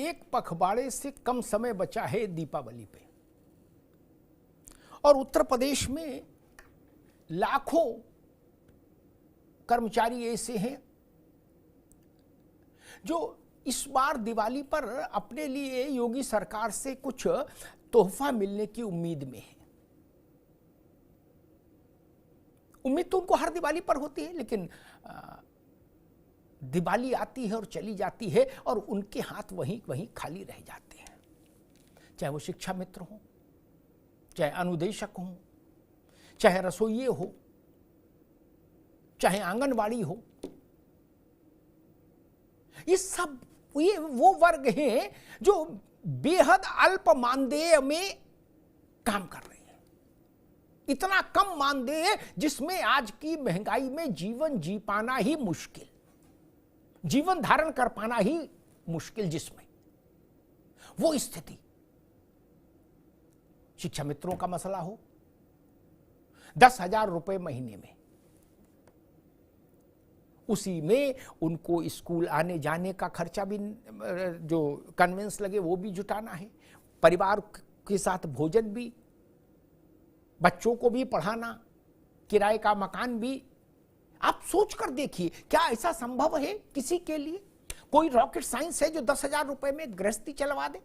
एक पखवाड़े से कम समय बचा है दीपावली पे, और उत्तर प्रदेश में लाखों कर्मचारी ऐसे हैं जो इस बार दिवाली पर अपने लिए योगी सरकार से कुछ तोहफा मिलने की उम्मीद में है। उम्मीद तो उनको हर दिवाली पर होती है, लेकिन दिवाली आती है और चली जाती है और उनके हाथ वहीं वहीं खाली रह जाते हैं। चाहे वो शिक्षा मित्र हो, चाहे अनुदेशक हो, चाहे रसोइये हो, चाहे आंगनवाड़ी हो, ये वो वर्ग हैं जो बेहद अल्प मानदेय में काम कर रहे हैं। इतना कम मानदेय जिसमें आज की महंगाई में जीवन जी पाना ही मुश्किल, जीवन धारण कर पाना ही मुश्किल, जिसमें वो स्थिति। शिक्षा मित्रों का मसला हो, 10,000 रुपए महीने में, उसी में उनको स्कूल आने जाने का खर्चा भी, जो कन्वेंस लगे वो भी जुटाना है, परिवार के साथ भोजन भी, बच्चों को भी पढ़ाना, किराए का मकान भी। आप सोच कर देखिए, क्या ऐसा संभव है किसी के लिए? कोई रॉकेट साइंस है जो 10,000 रुपए में गृहस्थी चलवा दे?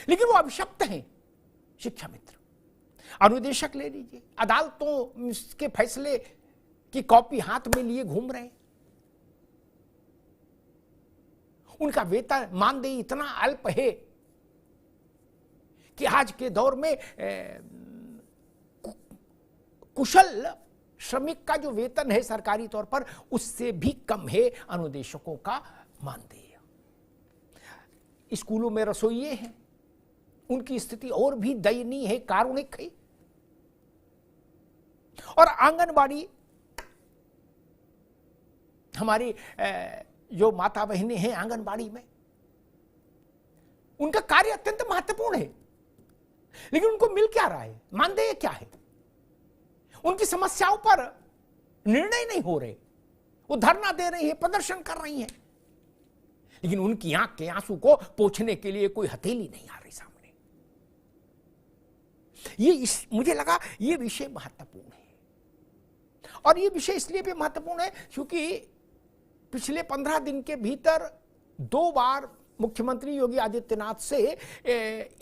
लेकिन वो अभिशप्त हैं शिक्षा मित्र। अनुदेशक ले लीजिए, अदालतों के फैसले की कॉपी हाथ में लिए घूम रहे हैं। उनका वेतन मानदेय इतना अल्प है कि आज के दौर में कुशल श्रमिक का जो वेतन है सरकारी तौर पर, उससे भी कम है अनुदेशकों का मानदेय। स्कूलों में रसोइये हैं, उनकी स्थिति और भी दयनीय है, कारुणिक है। और आंगनबाड़ी, हमारी जो माता बहनें हैं आंगनबाड़ी में, उनका कार्य अत्यंत महत्वपूर्ण है, लेकिन उनको मिल क्या रहा है? मानदेय क्या है? उनकी समस्याओं पर निर्णय नहीं हो रहे। वो धरना दे रही है, प्रदर्शन कर रही हैं, लेकिन उनकी आंख के आंसू को पोंछने के लिए कोई हथेली नहीं आ रही सामने। मुझे लगा ये विषय महत्वपूर्ण है, और ये विषय इसलिए भी महत्वपूर्ण है क्योंकि पिछले 15 दिन के भीतर 2 बार मुख्यमंत्री योगी आदित्यनाथ से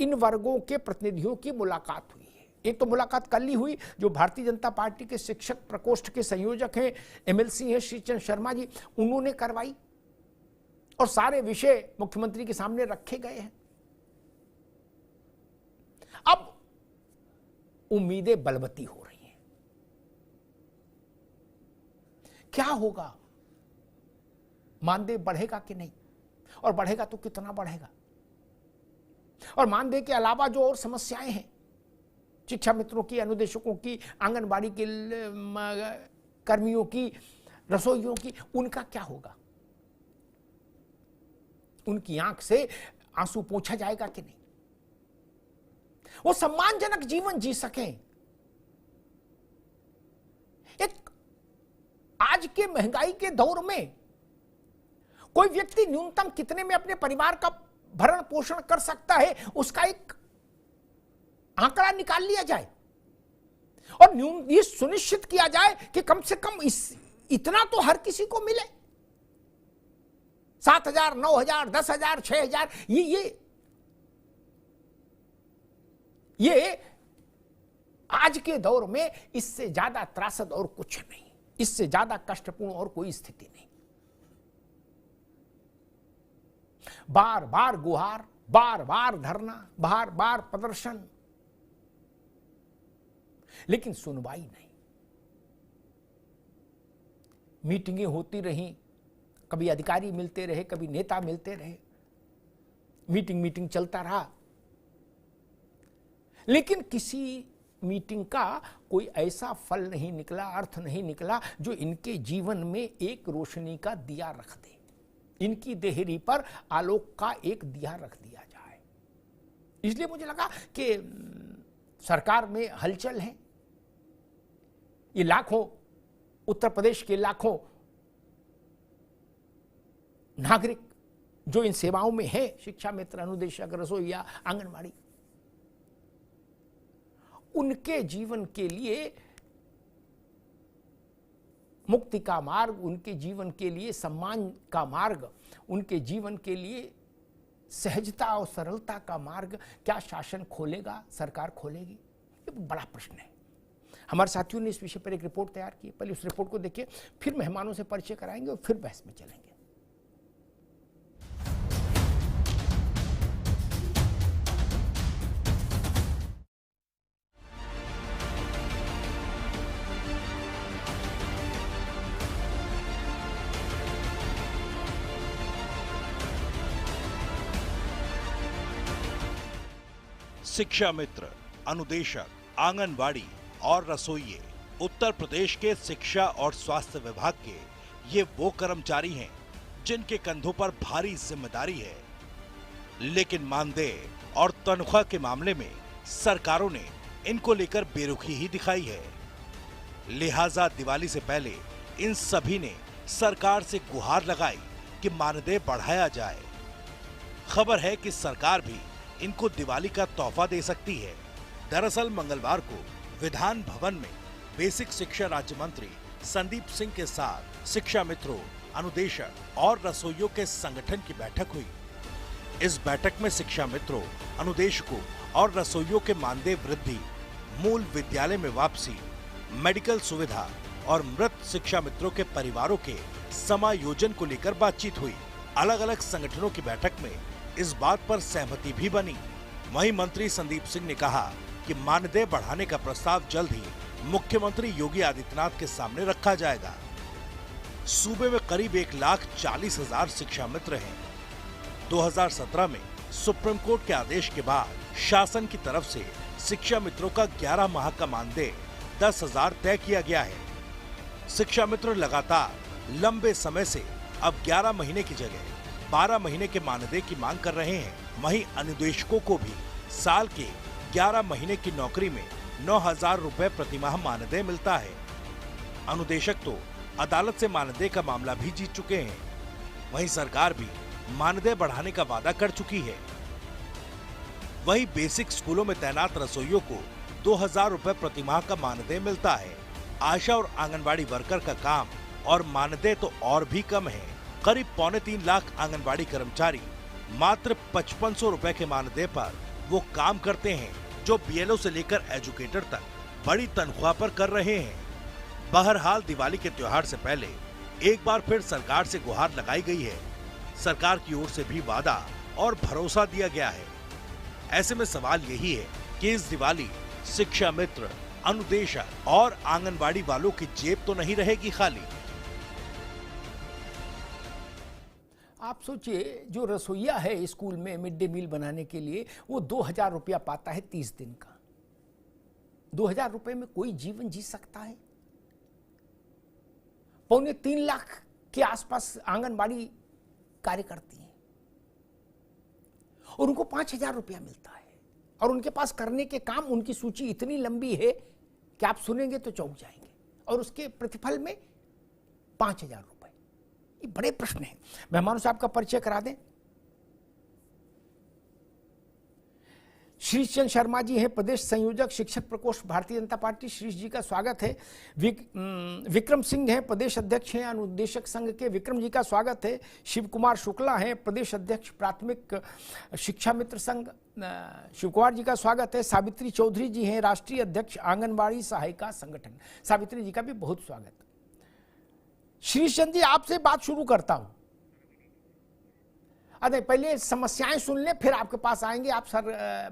इन वर्गों के प्रतिनिधियों की मुलाकात हुई है। एक तो मुलाकात कल ही हुई, जो भारतीय जनता पार्टी के शिक्षक प्रकोष्ठ के संयोजक हैं, एमएलसी हैं श्रीचंद शर्मा जी, उन्होंने करवाई, और सारे विषय मुख्यमंत्री के सामने रखे गए हैं। अब उम्मीदें बलवती हो रही हैं। क्या होगा? मानदेय बढ़ेगा कि नहीं? और बढ़ेगा तो कितना बढ़ेगा? और मानदेय के अलावा जो और समस्याएं हैं, शिक्षा मित्रों की, अनुदेशकों की, आंगनबाड़ी के कर्मियों की, रसोइयों की, उनका क्या होगा? उनकी आंख से आंसू पोंछा जाएगा कि नहीं? वो सम्मानजनक जीवन जी सकें। एक आज के महंगाई के दौर में कोई व्यक्ति न्यूनतम कितने में अपने परिवार का भरण पोषण कर सकता है, उसका एक आंकड़ा निकाल लिया जाए, और ये सुनिश्चित किया जाए कि कम से कम इतना तो हर किसी को मिले। 7,000, 9,000, 10,000, 6,000, ये आज के दौर में इससे ज्यादा त्रासद और कुछ नहीं, इससे ज्यादा कष्टपूर्ण और कोई स्थिति नहीं। बार बार गुहार, बार बार धरना, बार बार प्रदर्शन, लेकिन सुनवाई नहीं। मीटिंगें होती रहीं, कभी अधिकारी मिलते रहे, कभी नेता मिलते रहे, मीटिंग चलता रहा, लेकिन किसी मीटिंग का कोई ऐसा फल नहीं निकला, अर्थ नहीं निकला जो इनके जीवन में एक रोशनी का दिया रख दे, इनकी देहरी पर आलोक का एक दिया रख दिया जाए। इसलिए मुझे लगा कि सरकार में हलचल है। ये लाखों, उत्तर प्रदेश के लाखों नागरिक जो इन सेवाओं में है, शिक्षा मित्र, अनुदेशक, रसोईया, आंगनबाड़ी, उनके जीवन के लिए मुक्ति का मार्ग, उनके जीवन के लिए सम्मान का मार्ग, उनके जीवन के लिए सहजता और सरलता का मार्ग क्या शासन खोलेगा, सरकार खोलेगी? ये बड़ा प्रश्न है। हमारे साथियों ने इस विषय पर एक रिपोर्ट तैयार की है। पहले उस रिपोर्ट को देखिए, फिर मेहमानों से परिचय कराएंगे और फिर बहस में चलेंगे। शिक्षा मित्र, अनुदेशक, आंगनबाड़ी और रसोइये उत्तर प्रदेश के शिक्षा और स्वास्थ्य विभाग के ये वो कर्मचारी हैं जिनके कंधों पर भारी जिम्मेदारी है। लेकिन मानदेय और तनख्वाह के मामले में सरकारों ने इनको लेकर बेरुखी ही दिखाई है। लिहाजा दिवाली से पहले इन सभी ने सरकार से गुहार लगाई कि मानदेय बढ़ाया जाए। खबर है कि सरकार भी इनको दिवाली का तोहफा दे सकती है। दरअसल मंगलवार को विधान भवन में बेसिक शिक्षा राज्य मंत्री संदीप सिंह के साथ शिक्षा मित्रों, अनुदेशक और रसोइयों के संगठन की बैठक हुई। इस बैठक में शिक्षा मित्रों, अनुदेशकों और रसोइयों के मानदेय वृद्धि, मूल विद्यालय में वापसी, मेडिकल सुविधा और मृत शिक्षा मित्रों के परिवारों के समायोजन को लेकर बातचीत हुई। अलग अलग संगठनों की बैठक में इस बात पर सहमति भी बनी। वहीं मंत्री संदीप सिंह ने कहा कि मानदेय बढ़ाने का प्रस्ताव जल्द ही मुख्यमंत्री योगी आदित्यनाथ के सामने रखा जाएगा। सूबे में करीब 1,40,000 शिक्षा मित्र हैं। 2017 में सुप्रीम कोर्ट के आदेश के बाद शासन की तरफ से शिक्षा मित्रों का 11 माह का मानदेय 10,000 तय किया गया है। शिक्षा मित्र लगातार लंबे समय से अब 11 महीने की जगह 12 महीने के मानदेय की मांग कर रहे हैं। वहीं अनुदेशकों को भी साल के 11 महीने की नौकरी में 9,000 रुपए प्रतिमाह मानदेय मिलता है। अनुदेशक तो अदालत से मानदेय का मामला भी जीत चुके हैं। वहीं सरकार भी मानदेय बढ़ाने का वादा कर चुकी है। वहीं बेसिक स्कूलों में तैनात रसोइयों को 2,000 रुपए प्रतिमाह का मानदेय मिलता है। आशा और आंगनबाड़ी वर्कर का काम और मानदेय तो और भी कम है। करीब 2.25 लाख आंगनबाड़ी कर्मचारी मात्र 5500 रुपए के मानदेय पर वो काम करते हैं, जो बीएलओ से लेकर एजुकेटर तक बड़ी तनख्वाह पर कर रहे हैं। बहरहाल दिवाली के त्योहार से पहले एक बार फिर सरकार से गुहार लगाई गई है। सरकार की ओर से भी वादा और भरोसा दिया गया है। ऐसे में सवाल यही है कि इस दिवाली शिक्षा मित्र, अनुदेशक और आंगनबाड़ी वालों की जेब तो नहीं रहेगी खाली। आप सोचिए, जो रसोईया है स्कूल में मिड डे मील बनाने के लिए, वो 2,000 रुपया पाता है 30 दिन का। 2,000 रुपए में कोई जीवन जी सकता है? 2.25 लाख के आसपास आंगनबाड़ी कार्य करती हैं और उनको 5,000 रुपया मिलता है। और उनके पास करने के काम, उनकी सूची इतनी लंबी है कि आप सुनेंगे तो चौंक जाएंगे। और उसके प्रतिफल में 5,000 रुपए। ये बड़े प्रश्न हैं। मेहमानों से आपका परिचय करा दें। श्रीश चंद्र शर्मा जी हैं, प्रदेश संयोजक, शिक्षक प्रकोष्ठ, भारतीय जनता पार्टी। श्रीश जी का स्वागत है। विक्रम सिंह हैं, प्रदेश अध्यक्ष हैं अनुदेशक संघ के। विक्रम जी का स्वागत है। शिव कुमार शुक्ला हैं, प्रदेश अध्यक्ष, प्राथमिक शिक्षा मित्र संघ। शिव कुमार जी का स्वागत है। सावित्री चौधरी जी हैं, राष्ट्रीय अध्यक्ष, आंगनबाड़ी सहायिका संगठन। सावित्री जी का भी बहुत स्वागत। श्रीश चंद्र जी, आपसे बात शुरू करता हूं। अरे पहले समस्याएं सुन लें, फिर आपके पास आएंगे। आप सर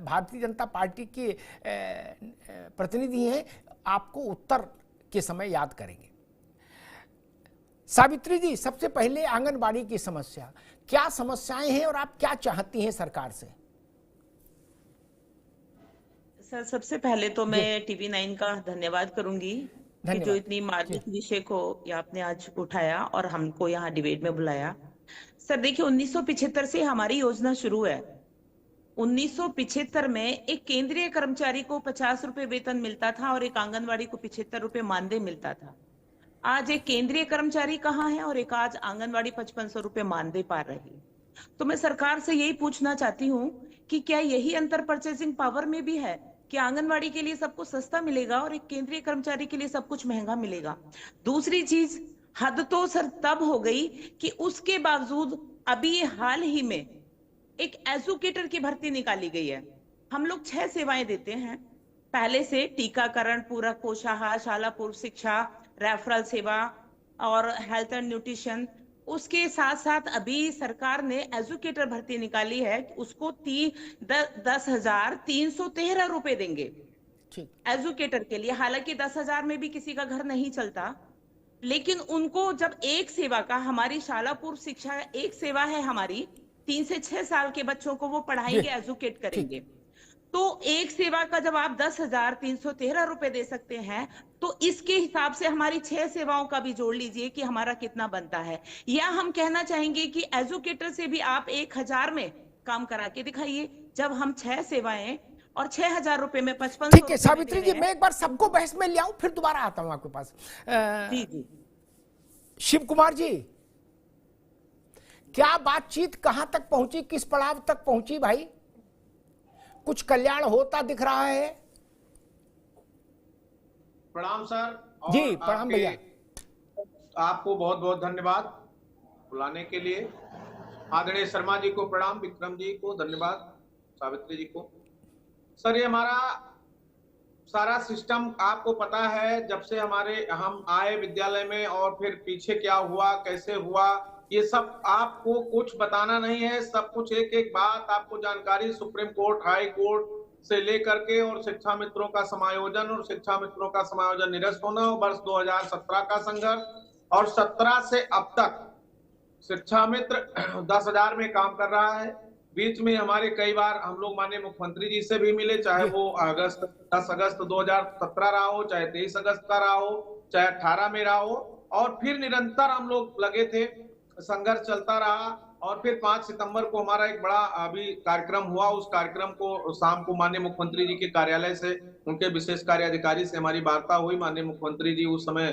भारतीय जनता पार्टी के प्रतिनिधि हैं, आपको उत्तर के समय याद करेंगे। सावित्री जी, सबसे पहले आंगनबाड़ी की समस्या, क्या समस्याएं हैं और आप क्या चाहती हैं सरकार से? सर, सबसे पहले तो मैं टीवी 9 का धन्यवाद करूंगी कि जो इतनी मार्मिक विषय को आपने आज उठाया और हमको यहाँ डिबेट में बुलाया। सर देखिए, 1975 से हमारी योजना शुरू है। 1975 में एक केंद्रीय कर्मचारी को 50 रुपए वेतन मिलता था और एक आंगनवाड़ी को 75 रुपए मानदेय मिलता था। आज एक केंद्रीय कर्मचारी कहाँ है और एक आज आंगनवाड़ी 5500 रुपए मानदेय पा रही है। तो मैं सरकार से यही पूछना चाहती हूँ कि क्या यही अंतर परचेसिंग पावर में भी है कि आंगनवाड़ी के लिए सब कुछ सस्ता मिलेगा और एक केंद्रीय कर्मचारी के लिए सब कुछ महंगा मिलेगा। दूसरी चीज, हद तो सर तब हो गई कि उसके बावजूद अभी हाल ही में एक एजुकेटर की भर्ती निकाली गई है। हम लोग 6 सेवाएं देते हैं पहले से, टीकाकरण, पूरक पोषाहार, शाला पूर्व शिक्षा, रेफरल सेवा और हेल्थ एंड न्यूट्रिशन। उसके साथ साथ अभी सरकार ने एजुकेटर भर्ती निकाली है, उसको 10,313 रुपए देंगे एजुकेटर के लिए। हालांकि 10,000 में भी किसी का घर नहीं चलता, लेकिन उनको जब एक सेवा का, हमारी शाला पूर्व शिक्षा एक सेवा है हमारी, 3 से 6 साल के बच्चों को वो पढ़ाएंगे, एजुकेट करेंगे। तो एक सेवा का जब आप 10,313 रुपए दे सकते हैं, तो इसके हिसाब से हमारी 6 सेवाओं का भी जोड़ लीजिए कि हमारा कितना बनता है। या हम कहना चाहेंगे कि एजुकेटर से भी आप 1,000 में काम करा के दिखाइए, जब हम 6 सेवाएं और 6,000 रुपए में 55। ठीक है सावित्री जी, मैं एक बार सबको बहस में ले आऊं, फिर दोबारा आता हूं आपके पास। जी जी। शिव कुमार जी, क्या बातचीत कहां तक पहुंची, किस पड़ाव तक पहुंची भाई? कुछ कल्याण होता दिख रहा है? प्रणाम सर। जी प्रणाम भैया। आपको बहुत बहुत धन्यवाद बुलाने के लिए। आदरणीय शर्मा जी को प्रणाम, विक्रम जी को धन्यवाद, सावित्री जी को। सर, ये हमारा सारा सिस्टम आपको पता है, जब से हम आए विद्यालय में और फिर पीछे क्या हुआ, कैसे हुआ, ये सब आपको कुछ बताना नहीं है। सब कुछ एक एक बात आपको जानकारी, सुप्रीम कोर्ट, हाई कोर्ट से लेकर के, और शिक्षा मित्रों का समायोजन और शिक्षा मित्रों का समायोजन निरस्त होना, वर्ष 2017 का संघर्ष, और 17 से अब तक शिक्षा मित्र 10,000 में काम कर रहा है। बीच में हमारे कई बार हम लोग माननीय मुख्यमंत्री जी से भी मिले, चाहे वो 10 अगस्त 2017 रहा हो, चाहे 23 अगस्त का रहा हो, चाहे 18 में रहा हो, और फिर निरंतर हम लोग लगे थे, संघर्ष चलता रहा। और फिर 5 सितंबर को हमारा एक बड़ा अभी कार्यक्रम हुआ। उस कार्यक्रम को शाम को माननीय मुख्यमंत्री जी के कार्यालय से, उनके विशेष कार्य अधिकारी से हमारी वार्ता हुई। माननीय मुख्यमंत्री जी उस समय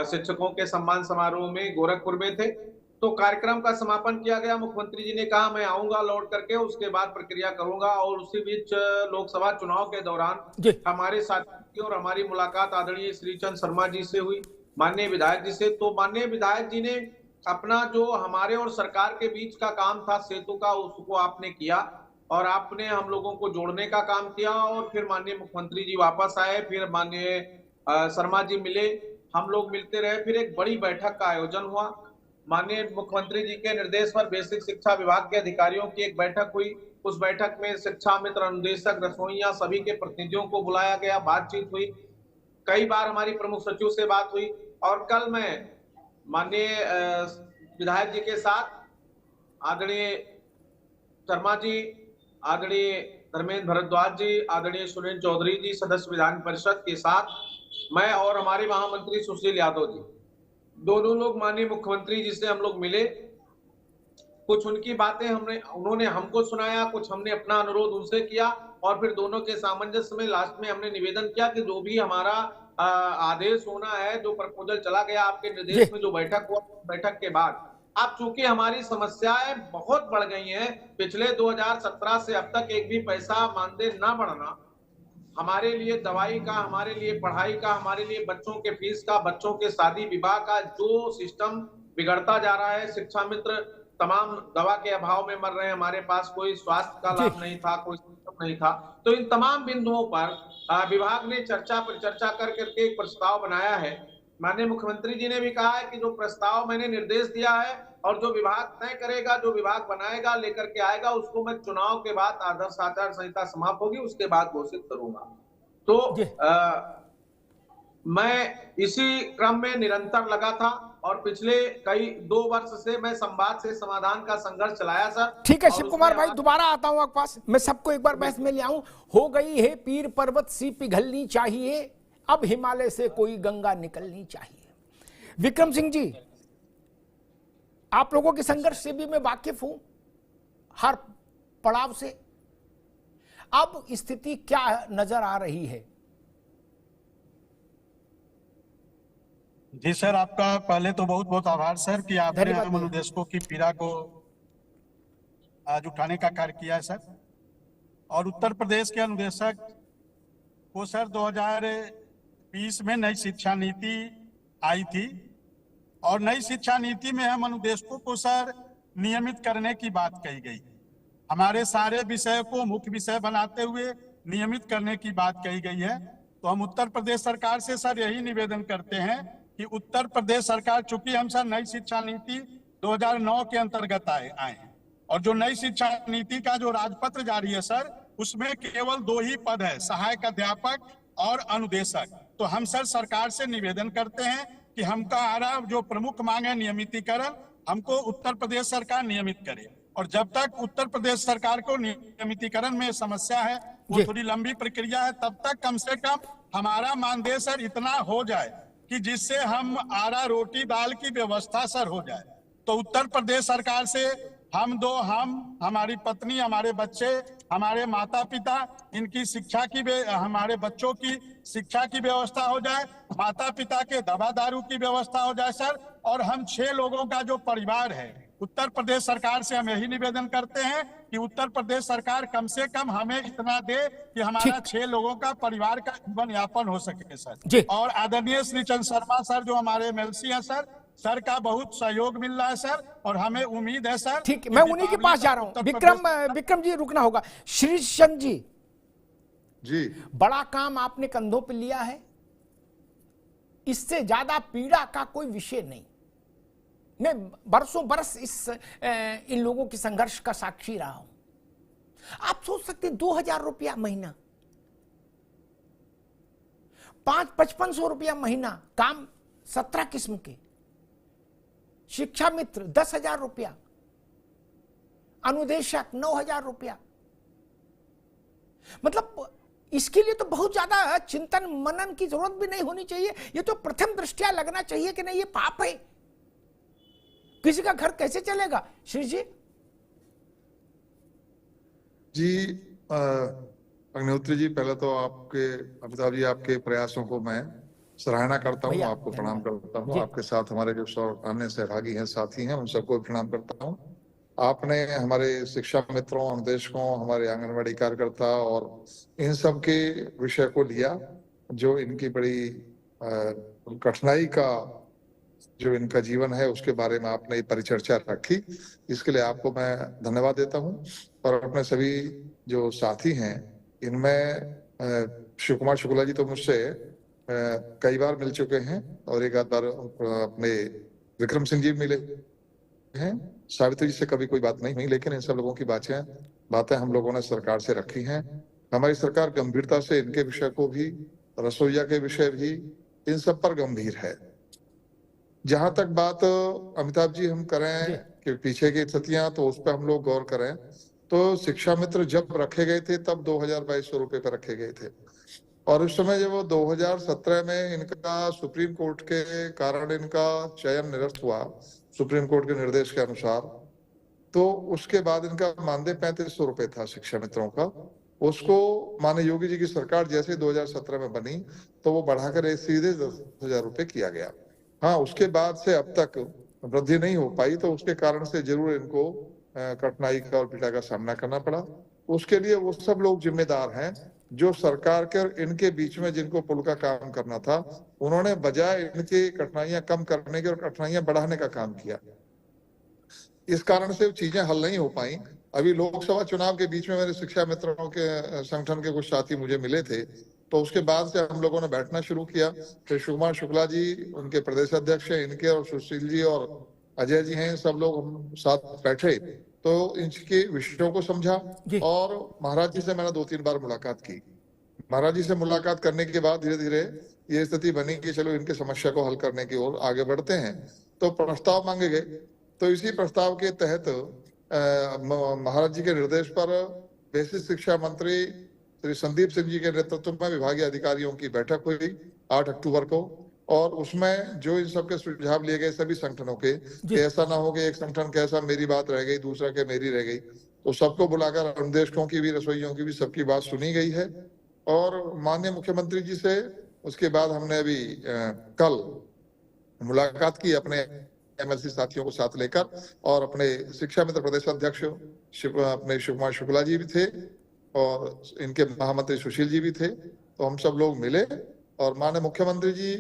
शिक्षकों के सम्मान समारोह में गोरखपुर में थे, तो कार्यक्रम का समापन किया गया। मुख्यमंत्री जी ने कहा मैं आऊंगा लौट करके, उसके बाद प्रक्रिया करूंगा। और उसी बीच लोकसभा चुनाव के दौरान हमारे साथी और हमारी मुलाकात आदरणीय श्रीचंद शर्मा जी से हुई, माननीय विधायक जी से। तो माननीय विधायक जी ने अपना जो हमारे और सरकार के बीच का काम था सेतु का, उसको आपने किया और आपने हम लोगों को जोड़ने का काम किया। और फिर माननीय मुख्यमंत्री जी वापस आए, फिर माननीय शर्मा जी मिले, हम लोग मिलते रहे। फिर एक बड़ी बैठक का आयोजन हुआ। माननीय मुख्यमंत्री जी के निर्देश पर बेसिक शिक्षा विभाग के अधिकारियों की एक बैठक हुई। उस बैठक में शिक्षा मित्र, अनुदेशक, रसोइया सभी के प्रतिनिधियों को बुलाया गया, बातचीत हुई। कई बार हमारी प्रमुख सचिव से बात हुई। और कल मैं माननीय विधायक जी के साथ आदरणीय शर्मा जी, आदरणीय धर्मेंद्र भारद्वाज जी, आदरणीय सुरेंद्र चौधरी जी, सदस्य विधान परिषद के साथ मैं और हमारे महामंत्री सुशील यादव जी, दोनों लोग माननीय मुख्यमंत्री जी से हम लोग मिले। कुछ उनकी बातें उन्होंने हमको सुनाया, कुछ हमने अपना अनुरोध उनसे किया, और फिर दोनों के सामंजस्य में लास्ट में हमने निवेदन किया कि जो भी हमारा आदेश होना है, जो प्रपोजल चला गया आपके निर्देश में, जो बैठक हुआ, बैठक के बाद अब चूंकि हमारी समस्याएं बहुत बढ़ गई हैं, पिछले 2017 से अब तक एक भी पैसा मानदेय न बढ़ना, हमारे लिए दवाई का, हमारे लिए पढ़ाई का, हमारे लिए बच्चों के फीस का, बच्चों के शादी विवाह का जो सिस्टम बिगड़ता जा रहा है। शिक्षा मित्र तमाम दवा के अभाव में मर रहे हैं, हमारे पास कोई स्वास्थ्य का लाभ नहीं था, कोई सिस्टम नहीं था। तो इन तमाम बिंदुओं पर विभाग ने चर्चा पर चर्चा करके एक प्रस्ताव बनाया है। माननीय मुख्यमंत्री जी ने भी कहा है कि जो प्रस्ताव मैंने निर्देश दिया है और जो विभाग तय करेगा, जो विभाग बनाएगा, लेकर के आएगा, उसको मैं चुनाव के बाद, आदर्श आचार संहिता समाप्त होगी उसके बाद घोषित करूंगा। तो मैं इसी क्रम में निरंतर लगा था और पिछले 2 वर्ष से मैं संवाद से समाधान का संघर्ष चलाया सर। ठीक है शिव कुमार भाई, दोबारा आता हूं आपके पास। मैं सबको एक बार बहस में ले आऊं। हो गई है पीर पर्वत सी पिघलनी चाहिए, अब हिमालय से कोई गंगा निकलनी चाहिए। विक्रम सिंह जी, आप लोगों के संघर्ष से भी मैं वाकिफ हूं, हर पड़ाव से। अब स्थिति क्या नजर आ रही है? जी सर, आपका पहले तो बहुत बहुत आभार सर कि आपने हम अनुदेशकों की पीड़ा को आज उठाने का कार्य किया है सर। और उत्तर प्रदेश के अनुदेशक को सर 2020 में नई शिक्षा नीति आई थी और नई शिक्षा नीति में हम अनुदेशकों को सर नियमित करने की बात कही गई। हमारे सारे विषय को मुख्य विषय बनाते हुए नियमित करने की बात कही गई है। तो हम उत्तर प्रदेश सरकार से सर यही निवेदन करते हैं कि उत्तर प्रदेश सरकार, चूंकि हम सर नई शिक्षा नीति 2009 के अंतर्गत आए हैं और जो नई शिक्षा नीति का जो राजपत्र जारी है सर, उसमें केवल 2 ही पद है, सहायक अध्यापक और अनुदेशक। तो हम सर सरकार से निवेदन करते हैं कि हमका आ रहा जो प्रमुख मांग है नियमितीकरण, हमको उत्तर प्रदेश सरकार नियमित करे। और जब तक उत्तर प्रदेश सरकार को नियमितीकरण में समस्या है, वो थोड़ी लंबी प्रक्रिया है, तब तक कम से कम हमारा मानदेय सर इतना हो जाए कि जिससे हम आरा रोटी दाल की व्यवस्था सर हो जाए। तो उत्तर प्रदेश सरकार से हम हमारी पत्नी, हमारे बच्चे, हमारे माता पिता, इनकी शिक्षा की, हमारे बच्चों की शिक्षा की व्यवस्था हो जाए, माता पिता के दवा दारू की व्यवस्था हो जाए सर। और हम 6 लोगों का जो परिवार है, उत्तर प्रदेश सरकार से हम यही निवेदन करते हैं कि उत्तर प्रदेश सरकार कम से कम हमें इतना दे कि हमारा 6 लोगों का परिवार का जीवन यापन हो सके सर। और आदरणीय श्री चंद्र शर्मा सर जो हमारे MLC हैं सर का बहुत सहयोग मिल रहा है सर, और हमें उम्मीद है सर। ठीक, मैं उन्हीं के पास जा रहा हूं। विक्रम जी रुकना होगा। श्री चंद्र जी, बड़ा काम आपने कंधों पे लिया है, इससे ज्यादा पीड़ा का कोई विषय नहीं। मैं बरसों बरस इन लोगों के संघर्ष का साक्षी रहा हूं। आप सोच सकते 2000 रुपया महीना, 500-5500 रुपया महीना, काम 17 किस्म के, शिक्षा मित्र 10,000 रुपया, अनुदेशक 9,000 रुपया। मतलब इसके लिए तो बहुत ज्यादा चिंतन मनन की जरूरत भी नहीं होनी चाहिए। ये तो प्रथम दृष्टया लगना चाहिए कि नहीं ये पाप है, किसी का घर कैसे चलेगा। श्री जी अग्निहोत्री जी, पहले तो आपके अमिताभ जी, आपके प्रयासों को मैं सराहना करता हूँ, आपको प्रणाम करता हूँ। आपके साथ हमारे जो अन्य सहभागी हैं, साथी हैं, उन सबको प्रणाम करता हूँ। आपने हमारे शिक्षा मित्रों, अनुदेशकों, हमारे आंगनबाड़ी कार्यकर्ता और इन सब के विषय को लिया, जो इनकी बड़ी कठिनाई का जो इनका जीवन है उसके बारे में आपने परिचर्चा रखी, इसके लिए आपको मैं धन्यवाद देता हूँ। और अपने सभी जो साथी हैं, इनमें शिव कुमार शुक्ला जी तो मुझसे कई बार मिल चुके हैं और एक आध बार अपने विक्रम सिंह जी मिले हैं। सावित्री जी से कभी कोई बात नहीं हुई, लेकिन इन सब लोगों की बातें हम लोगों ने सरकार से रखी हैं। हमारी सरकार गंभीरता से इनके विषय को भी, रसोईया के विषय भी, इन सब पर गंभीर है। जहां तक बात अमिताभ जी हम करें कि पीछे की स्थितियां, तो उस पर हम लोग गौर करें तो शिक्षा मित्र जब रखे गए थे तब 2200 रुपए पर रखे गए थे, और उस समय जब वो 2017 में इनका सुप्रीम कोर्ट के कारण इनका चयन निरस्त हुआ, सुप्रीम कोर्ट के निर्देश के अनुसार, तो उसके बाद इनका मानदेय 3500 रुपए था शिक्षा मित्रों का। उसको माननीय योगी जी की सरकार जैसे 2017 में बनी तो वो बढ़ाकर सीधे 10,000 रुपए किया गया। हाँ, उसके बाद से अब तक वृद्धि नहीं हो पाई, तो उसके कारण से जरूर इनको कठिनाई का और पीड़ा का सामना करना पड़ा। उसके लिए वो सब लोग जिम्मेदार हैं जो सरकार के और इनके बीच में जिनको पुल का काम करना था, उन्होंने बजाय इनकी कठिनाइयां कम करने के और कठिनाइयां बढ़ाने का काम किया। इस कारण से चीजें हल नहीं हो पाई। अभी लोकसभा चुनाव के बीच में मेरे शिक्षा मित्रों के संगठन के कुछ साथी मुझे मिले थे, तो उसके बाद से हम लोगों ने बैठना शुरू किया। फिर शिव कुमार शुक्ला जी उनके प्रदेश अध्यक्ष हैं, इनके और सुशील जी और अजय जी हैं, सब लोग हम साथ बैठे तो इनके विषयों को समझा। और महाराज जी से मैंने 2-3 बार मुलाकात की। महाराज जी से मुलाकात करने के बाद धीरे धीरे ये स्थिति बनी कि चलो इनके समस्या को हल करने की ओर आगे बढ़ते हैं। तो प्रस्ताव मांगे गए, तो इसी प्रस्ताव के तहत महाराज जी के निर्देश पर बेसिक शिक्षा मंत्री श्री संदीप सिंह जी के नेतृत्व में विभागीय अधिकारियों की बैठक हुई 8 अक्टूबर को, और उसमें जो इन सबके सुझाव लिए गए सभी संगठनों के, कि ऐसा ना हो कि एक संगठन कैसा मेरी बात रह गई, दूसरा के मेरी रह गई, तो सबको बुलाकर अनुदेशकों की भी, रसोइयों की भी, सबकी बात सुनी गई है। और माननीय मुख्यमंत्री जी से उसके बाद हमने अभी कल मुलाकात की अपने एमएलसी साथियों को साथ लेकर, और अपने शिक्षा मित्र प्रदेश अध्यक्ष अपने शिव कुमार शुक्ला जी भी थे और इनके महामंत्री सुशील जी भी थे। तो हम सब लोग मिले और माननीय मुख्यमंत्री जी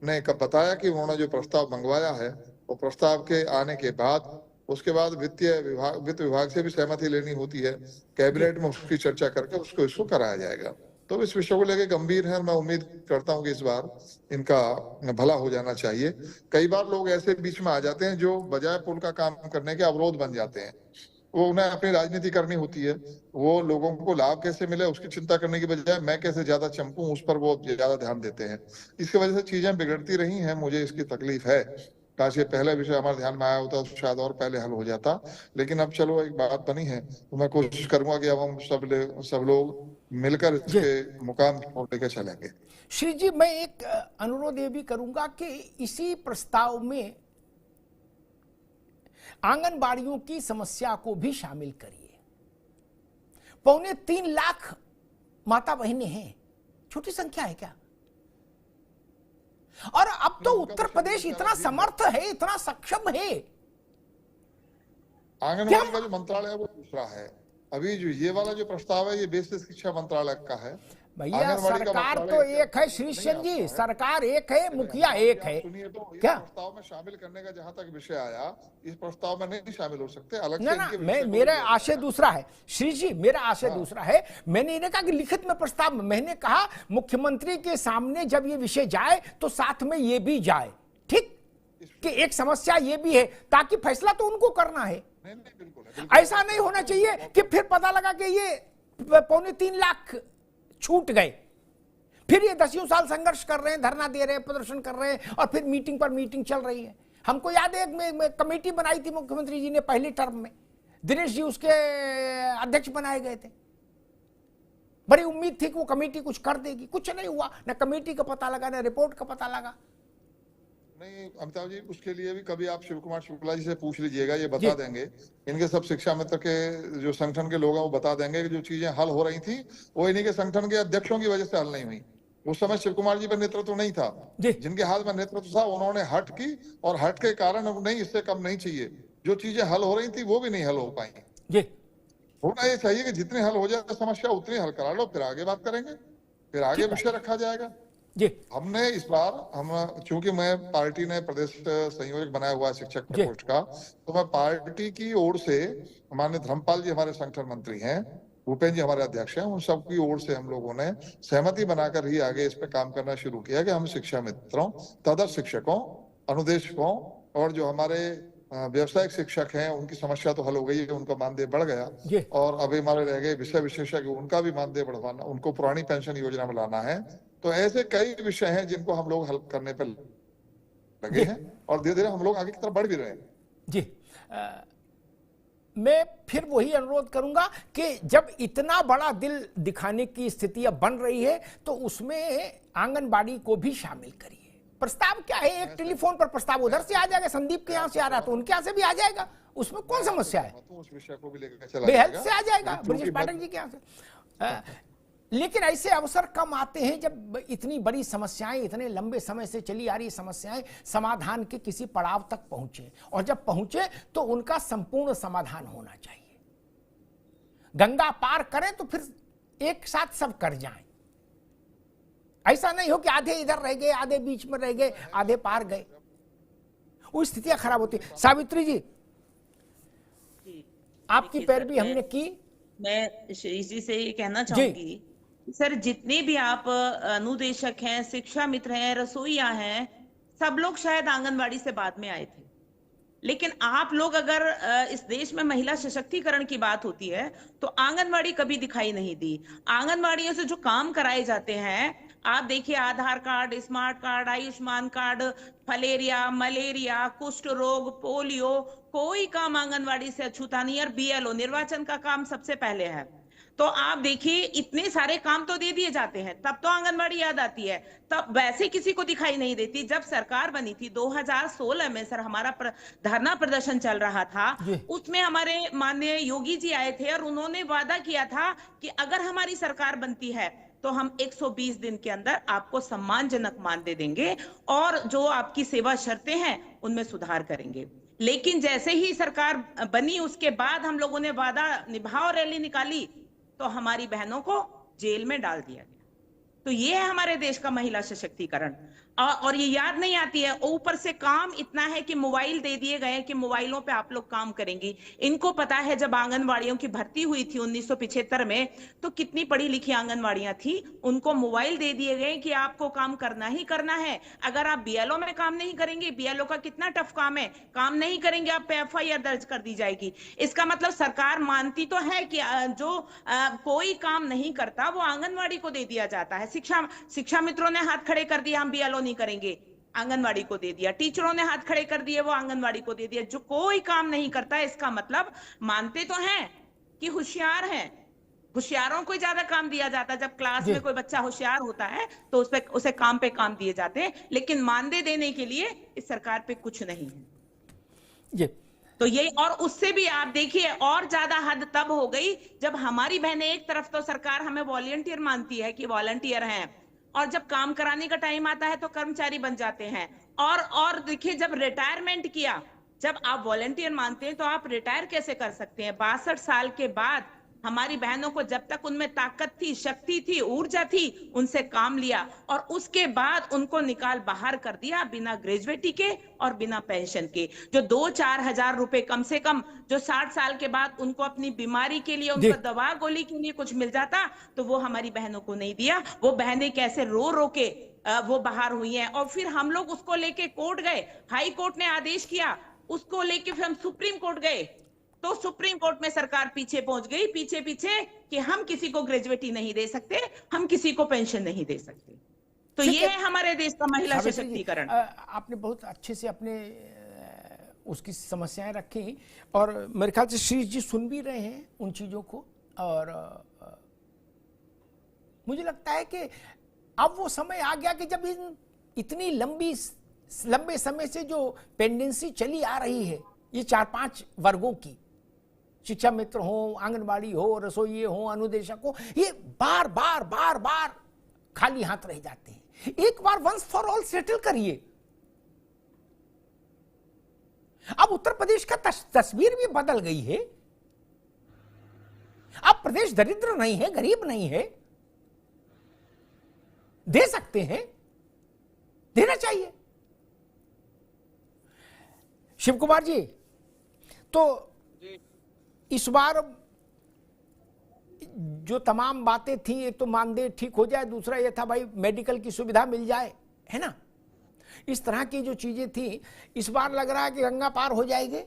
ने कब बताया कि उन्होंने जो प्रस्ताव मंगवाया है वो प्रस्ताव के आने के बाद उसके बाद वित्त विभाग से भी सहमति लेनी होती है, कैबिनेट में उसकी चर्चा करके इसको कराया जाएगा। तो इस विषय को लेकर गंभीर है, मैं उम्मीद करता हूं कि इस बार इनका भला हो जाना चाहिए। कई बार लोग ऐसे बीच में आ जाते हैं जो बजाय पुल का काम करने के अवरोध बन जाते हैं, वो उन्हें अपनी राजनीति करनी होती है, वो लोगों को लाभ कैसे मिले उसकी चिंता करने की बजाय मैं कैसे ज्यादा चमकूं उस पर वो ज्यादा ध्यान देते हैं। इसकी वजह से चीजें बिगड़ती रही हैं, मुझे इसकी तकलीफ है। काश ये पहले विषय हमारे ध्यान में आया होता तो शायद और पहले हल हो जाता, लेकिन अब चलो एक बात बनी है तो मैं कोशिश करूंगा कि अब हम सब लोग मिलकर इसके मुकाम लेकर चलेंगे। श्री जी, मैं एक अनुरोध ये भी करूंगा कि इसी प्रस्ताव में आंगनबाड़ियों की समस्या को भी शामिल करिए। 2.25 लाख माता बहनें हैं, छोटी संख्या है क्या? और अब तो उत्तर प्रदेश इतना समर्थ है, इतना सक्षम है। आंगनबाड़ी का जो मंत्रालय है वो दूसरा है। अभी जो ये वाला जो प्रस्ताव है ये बेसिक शिक्षा मंत्रालय का है। भैया सरकार तो एक है श्री सेन जी, सरकार एक है, मुखिया एक है। सुनिए तो क्या प्रस्ताव में शामिल करने का जहां तक विषय आया, इस प्रस्ताव में नहीं शामिल हो सकते, अलग ना ना, मेरा आशय दूसरा है श्री जी, मेरा आशय दूसरा है। मैंने इन्हें कहा कि लिखित में प्रस्ताव में, मैंने कहा मुख्यमंत्री के सामने जब ये विषय जाए तो साथ में ये भी जाए, ठीक, कि एक समस्या ये भी है, ताकि फैसला तो उनको करना है। ऐसा नहीं होना चाहिए कि फिर पता लगा कि ये 2.25 लाख छूट गए, फिर ये 10 साल संघर्ष कर रहे हैं, धरना दे रहे हैं, प्रदर्शन कर रहे हैं, और फिर मीटिंग पर मीटिंग चल रही है। हमको याद है एक कमेटी बनाई थी मुख्यमंत्री जी ने पहली टर्म में, दिनेश जी उसके अध्यक्ष बनाए गए थे। बड़ी उम्मीद थी कि वो कमेटी कुछ कर देगी, कुछ नहीं हुआ, न कमेटी का पता लगा न रिपोर्ट का पता लगा। नहीं अमिताभ जी, उसके लिए भी कभी आप शिव कुमार शुक्ला जी से पूछ लीजिएगा, ये बता देंगे। इनके सब शिक्षा मित्र के जो संगठन के लोग हैं वो बता देंगे कि जो चीजें हल हो रही थी वो इन्हीं के संगठन के अध्यक्षों की वजह से हल नहीं हुई। उस समय शिव कुमार जी पर नेतृत्व नहीं था, जिनके हाथ में नेतृत्व था उन्होंने हट की, और हट के कारण नहीं, इससे कम नहीं चाहिए। जो चीजें हल हो रही थी वो भी नहीं हल हो पाई। होना ये चाहिए कि जितने हल हो जाए समस्या उतनी हल करा लो, फिर आगे बात करेंगे, फिर आगे विषय रखा जाएगा। जी, हमने इस बार चूंकि मैं पार्टी ने प्रदेश संयोजक बनाया हुआ है शिक्षक प्रकोष्ठ का, तो मैं पार्टी की ओर से माननीय धर्मपाल जी हमारे संगठन मंत्री हैं, भूपेन्द्र जी हमारे अध्यक्ष हैं, उन सबकी ओर से हम लोगों ने सहमति बनाकर ही आगे इस पे काम करना शुरू किया कि हम शिक्षा मित्रों, तदर्थ शिक्षकों, अनुदेशकों और जो हमारे व्यवसायिक शिक्षक हैं उनकी समस्या तो हल हो गई है, उनका मानदेय बढ़ गया, और अभी हमारे रह गए विषय विशेषज्ञ, उनका भी मानदेय बढ़वाना, उनको पुरानी पेंशन योजना में लाना है। तो ऐसे कई विषय हैं जिनको हम लोग हल करने पर लगे हैं, और धीरे धीरे हम लोग आगे की तरफ बढ़ भी रहे हैं। जी, मैं फिर वही अनुरोध करूंगा कि जब इतना बड़ा दिल दिखाने की स्थिति अब बन रही है तो उसमें आंगनबाड़ी को भी शामिल करिए। प्रस्ताव क्या है, एक टेलीफोन पर प्रस्ताव उधर से आ जाएगा, संदीप के यहाँ से आ रहा तो उनके यहाँ से भी आ जाएगा, उसमें कौन समस्या है, उस विषय को भी लेकर चला बेहद से आ जाएगा ब्रजेश पाठक जी के यहाँ से। लेकिन ऐसे अवसर कम आते हैं जब इतनी बड़ी समस्याएं, इतने लंबे समय से चली आ रही समस्याएं समाधान के किसी पड़ाव तक पहुंचे, और जब पहुंचे तो उनका संपूर्ण समाधान होना चाहिए। गंगा पार करें तो फिर एक साथ सब कर जाएं, ऐसा नहीं हो कि आधे इधर रह गए, आधे बीच में रह गए, आधे पार गए, वो स्थितियां खराब होती। सावित्री जी, आपकी पैरवी हमने की। मैं श्री जी से ये कहना चाहूंगी सर, जितने भी आप अनुदेशक हैं, शिक्षा मित्र हैं, रसोइया हैं, सब लोग शायद आंगनबाड़ी से बाद में आए थे, लेकिन आप लोग अगर इस देश में महिला सशक्तिकरण की बात होती है तो आंगनबाड़ी कभी दिखाई नहीं दी। आंगनबाड़ियों से जो काम कराए जाते हैं, आप देखिए, Aadhaar card, smart card, Ayushman card, filaria, malaria, कुष्ठ रोग, पोलियो, कोई काम आंगनबाड़ी से अछूता नहीं। और बीएलओ निर्वाचन का काम सबसे पहले है। तो आप देखिए, इतने सारे काम तो दे दिए जाते हैं, तब तो आंगनबाड़ी याद आती है, तब वैसे किसी को दिखाई नहीं देती। जब सरकार बनी थी 2016 में सर, हमारा धरना प्रदर्शन चल रहा था, उसमें हमारे माननीय योगी जी आए थे और उन्होंने वादा किया था कि अगर हमारी सरकार बनती है तो हम 120 दिन के अंदर आपको सम्मानजनक मानदेय देंगे और जो आपकी सेवा शर्तें हैं उनमें सुधार करेंगे। लेकिन जैसे ही सरकार बनी उसके बाद हम लोगों ने वादा निभाओ रैली निकाली तो हमारी बहनों को जेल में डाल दिया गया। तो ये है हमारे देश का महिला सशक्तिकरण। और ये याद नहीं आती है, ऊपर से काम इतना है कि मोबाइल दे दिए गए कि मोबाइलों पे आप लोग काम करेंगी। इनको पता है जब आंगनवाड़ियों की भर्ती हुई थी 1975 में तो कितनी पढ़ी लिखी आंगनवाड़ियां थी, उनको मोबाइल दे दिए गए कि आपको काम करना ही करना है। अगर आप बीएलओ में काम नहीं करेंगे, बीएलओ का कितना टफ काम है, काम नहीं करेंगे आप पे एफआईआर दर्ज कर दी जाएगी। इसका मतलब सरकार मानती तो है कि जो कोई काम नहीं करता वो आंगनवाड़ी को दे दिया जाता है। शिक्षा मित्रों ने हाथ खड़े कर दिया हम बीएलओ नहीं करेंगे, आंगनवाड़ी को दे दिया। टीचरों ने हाथ खड़े कर दिए, वो आंगनवाड़ी को दे दिया। जो कोई काम नहीं करता इसका मतलब मानते तो हैं कि होशियार हैं, होशियारों को ज्यादा काम दिया जाता है। जब क्लास में कोई बच्चा होशियार होता है तो उसे काम पे काम दिए जाते हैं, लेकिन मानदेय देने के लिए इस सरकार पे कुछ नहीं है। तो ये, और उससे भी आप देखिए और ज्यादा हद तब हो गई जब हमारी बहनें, एक तरफ तो सरकार हमें वॉलंटियर मानती है कि वॉलंटियर हैं, और जब काम कराने का टाइम आता है तो कर्मचारी बन जाते हैं। और देखिए जब रिटायरमेंट किया, जब आप वॉलंटियर मानते हैं तो आप रिटायर कैसे कर सकते हैं? 62 साल के बाद हमारी बहनों को जब तक उनमें ताकत थी, शक्ति थी, ऊर्जा थी, उनसे काम लिया और उसके बाद उनको निकाल बाहर कर दिया बिना ग्रेजुएटी के और बिना पेंशन के। जो 2-4 हजार रुपए कम से कम जो 60 साल के बाद उनको अपनी बीमारी के लिए, उनको दवा गोली के लिए कुछ मिल जाता तो वो हमारी बहनों को नहीं दिया। वो बहनें कैसे रो रो के वो बाहर हुई हैं। और फिर हम लोग उसको लेके कोर्ट गए, हाई कोर्ट ने आदेश किया, उसको लेके फिर हम सुप्रीम कोर्ट गए, तो सुप्रीम कोर्ट में सरकार पीछे पहुंच गई, पीछे कि हम किसी को ग्रेजुएटी नहीं दे सकते, हम किसी को पेंशन नहीं दे सकते। तो ये है हमारे देश का महिला सशक्तिकरण। आपने बहुत अच्छे से अपने उसकी समस्याएं रखी और मेरे ख्याल से श्री जी सुन भी रहे हैं उन चीजों को। और मुझे लगता है कि अब वो समय आ गया कि जब इतनी लंबे समय से जो पेंडेंसी चली आ रही है, ये 4-5 वर्गों की, शिक्षा मित्र हो, आंगनबाड़ी हो, रसोई हो, अनुदेशक हो, ये बार बार खाली हाथ रह जाते हैं। एक बार वंस फॉर ऑल सेटल करिए। अब उत्तर प्रदेश का तस्वीर भी बदल गई है। अब प्रदेश दरिद्र नहीं है, गरीब नहीं है, दे सकते हैं, देना चाहिए। शिव कुमार जी, तो इस बार जो तमाम बातें थी, एक तो मानदेय ठीक हो जाए, दूसरा ये था भाई मेडिकल की सुविधा मिल जाए, है ना, इस तरह की जो चीजें थी, इस बार लग रहा है कि गंगा पार हो जाएगी।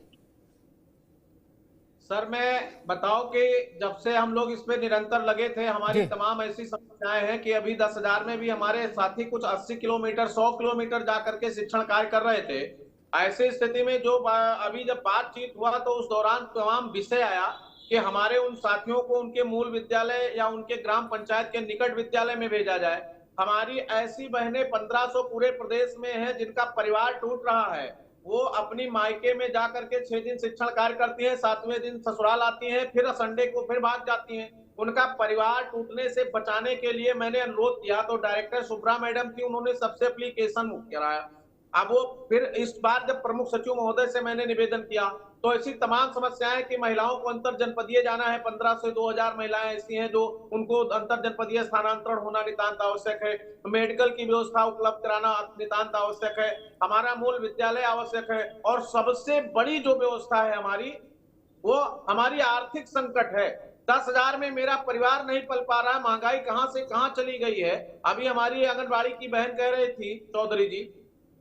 सर मैं बताओ कि जब से हम लोग इस पे निरंतर लगे थे, हमारी तमाम ऐसी समस्याएं हैं कि अभी 10,000 में भी हमारे साथी कुछ 80 किलोमीटर 100 किलोमीटर जाकर के शिक्षण कार्य कर रहे थे। ऐसी स्थिति में जो अभी जब बातचीत हुआ तो उस दौरान तमाम विषय आया कि हमारे उन साथियों को उनके मूल विद्यालय या उनके ग्राम पंचायत के निकट विद्यालय में भेजा जाए। हमारी ऐसी बहनें 1500 पूरे प्रदेश में हैं जिनका परिवार टूट रहा है। वो अपनी मायके में जाकर के 6 दिन शिक्षण कार्य करती हैं, 7वें दिन ससुराल आती हैं, फिर संडे को फिर भाग जाती हैं। उनका परिवार टूटने से बचाने के लिए मैंने अनुरोध किया तो डायरेक्टर सुब्रा मैडम थी, उन्होंने सबसे एप्लीकेशन कराया। अब वो फिर इस बार जब प्रमुख सचिव महोदय से मैंने निवेदन किया तो ऐसी तमाम समस्याएं कि महिलाओं को अंतर जनपदीय जाना है, 1500 से 2000 महिलाएं ऐसी हैं जो उनको अंतर जनपदीय स्थानांतरण होना नितांत आवश्यक है, मेडिकल की व्यवस्था उपलब्ध कराना नितांत आवश्यक है, हमारा मूल विद्यालय आवश्यक है, और सबसे बड़ी जो व्यवस्था है हमारी, वो हमारी आर्थिक संकट है। 10,000 में मेरा परिवार नहीं पल पा रहा है, महंगाई कहां से कहां चली गई है। अभी हमारी आंगनबाड़ी की बहन कह रही थी चौधरी जी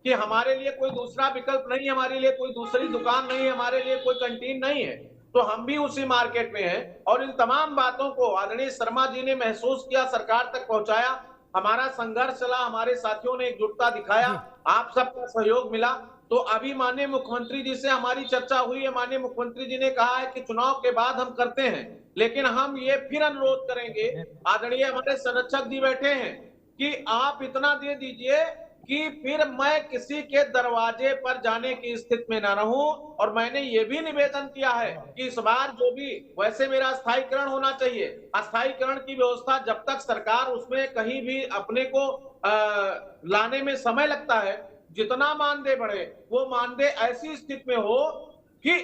कि हमारे लिए कोई दूसरा विकल्प नहीं, हमारे लिए कोई दूसरी दुकान नहीं, हमारे लिए कोई कैंटीन नहीं है, तो हम भी उसी मार्केट में हैं। और इन तमाम बातों को आदरणीय शर्मा जी ने महसूस किया, सरकार तक पहुंचाया, हमारा संघर्ष चला, हमारे साथियों ने एकजुटता दिखाया, आप सबका सहयोग मिला। तो अभी माननीय मुख्यमंत्री जी से हमारी चर्चा हुई है। माननीय मुख्यमंत्री जी ने कहा है कि चुनाव के बाद हम करते हैं, लेकिन हम ये फिर अनुरोध करेंगे, आदरणीय हमारे संरक्षक जी बैठे हैं, कि आप इतना दे दीजिए कि फिर मैं किसी के दरवाजे पर जाने की स्थिति में ना रहूं। और मैंने ये भी निवेदन किया है कि इस बार जो भी, वैसे मेरा स्थायीकरण होना चाहिए, अस्थायीकरण की व्यवस्था जब तक सरकार उसमें कहीं भी अपने को लाने में समय लगता है, जितना मानदेय बढ़े वो मानदेय ऐसी स्थिति में हो कि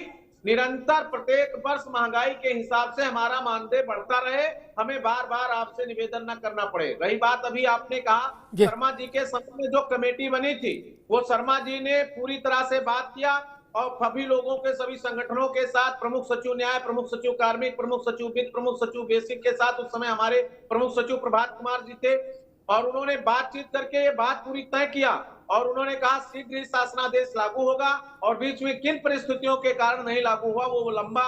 निरंतर प्रत्येक वर्ष महंगाई के हिसाब से हमारा मानदेय बढ़ता रहे, हमें बार बार आपसे निवेदन न करना पड़े। रही बात अभी आपने कहा शर्मा जी के समय में जो कमेटी बनी थी, वो शर्मा जी ने पूरी तरह से बात किया और सभी लोगों के, सभी संगठनों के साथ, प्रमुख सचिव न्याय, प्रमुख सचिव कार्मिक, प्रमुख सचिव वित्त, प्रमुख सचिव बेसिक के साथ, उस समय हमारे प्रमुख सचिव प्रभात कुमार जी थे, और उन्होंने बातचीत करके ये बात पूरी तय किया और उन्होंने कहा शीघ्र ही शासनादेश लागू होगा। और बीच में किन परिस्थितियों के कारण नहीं लागू हुआ वो लंबा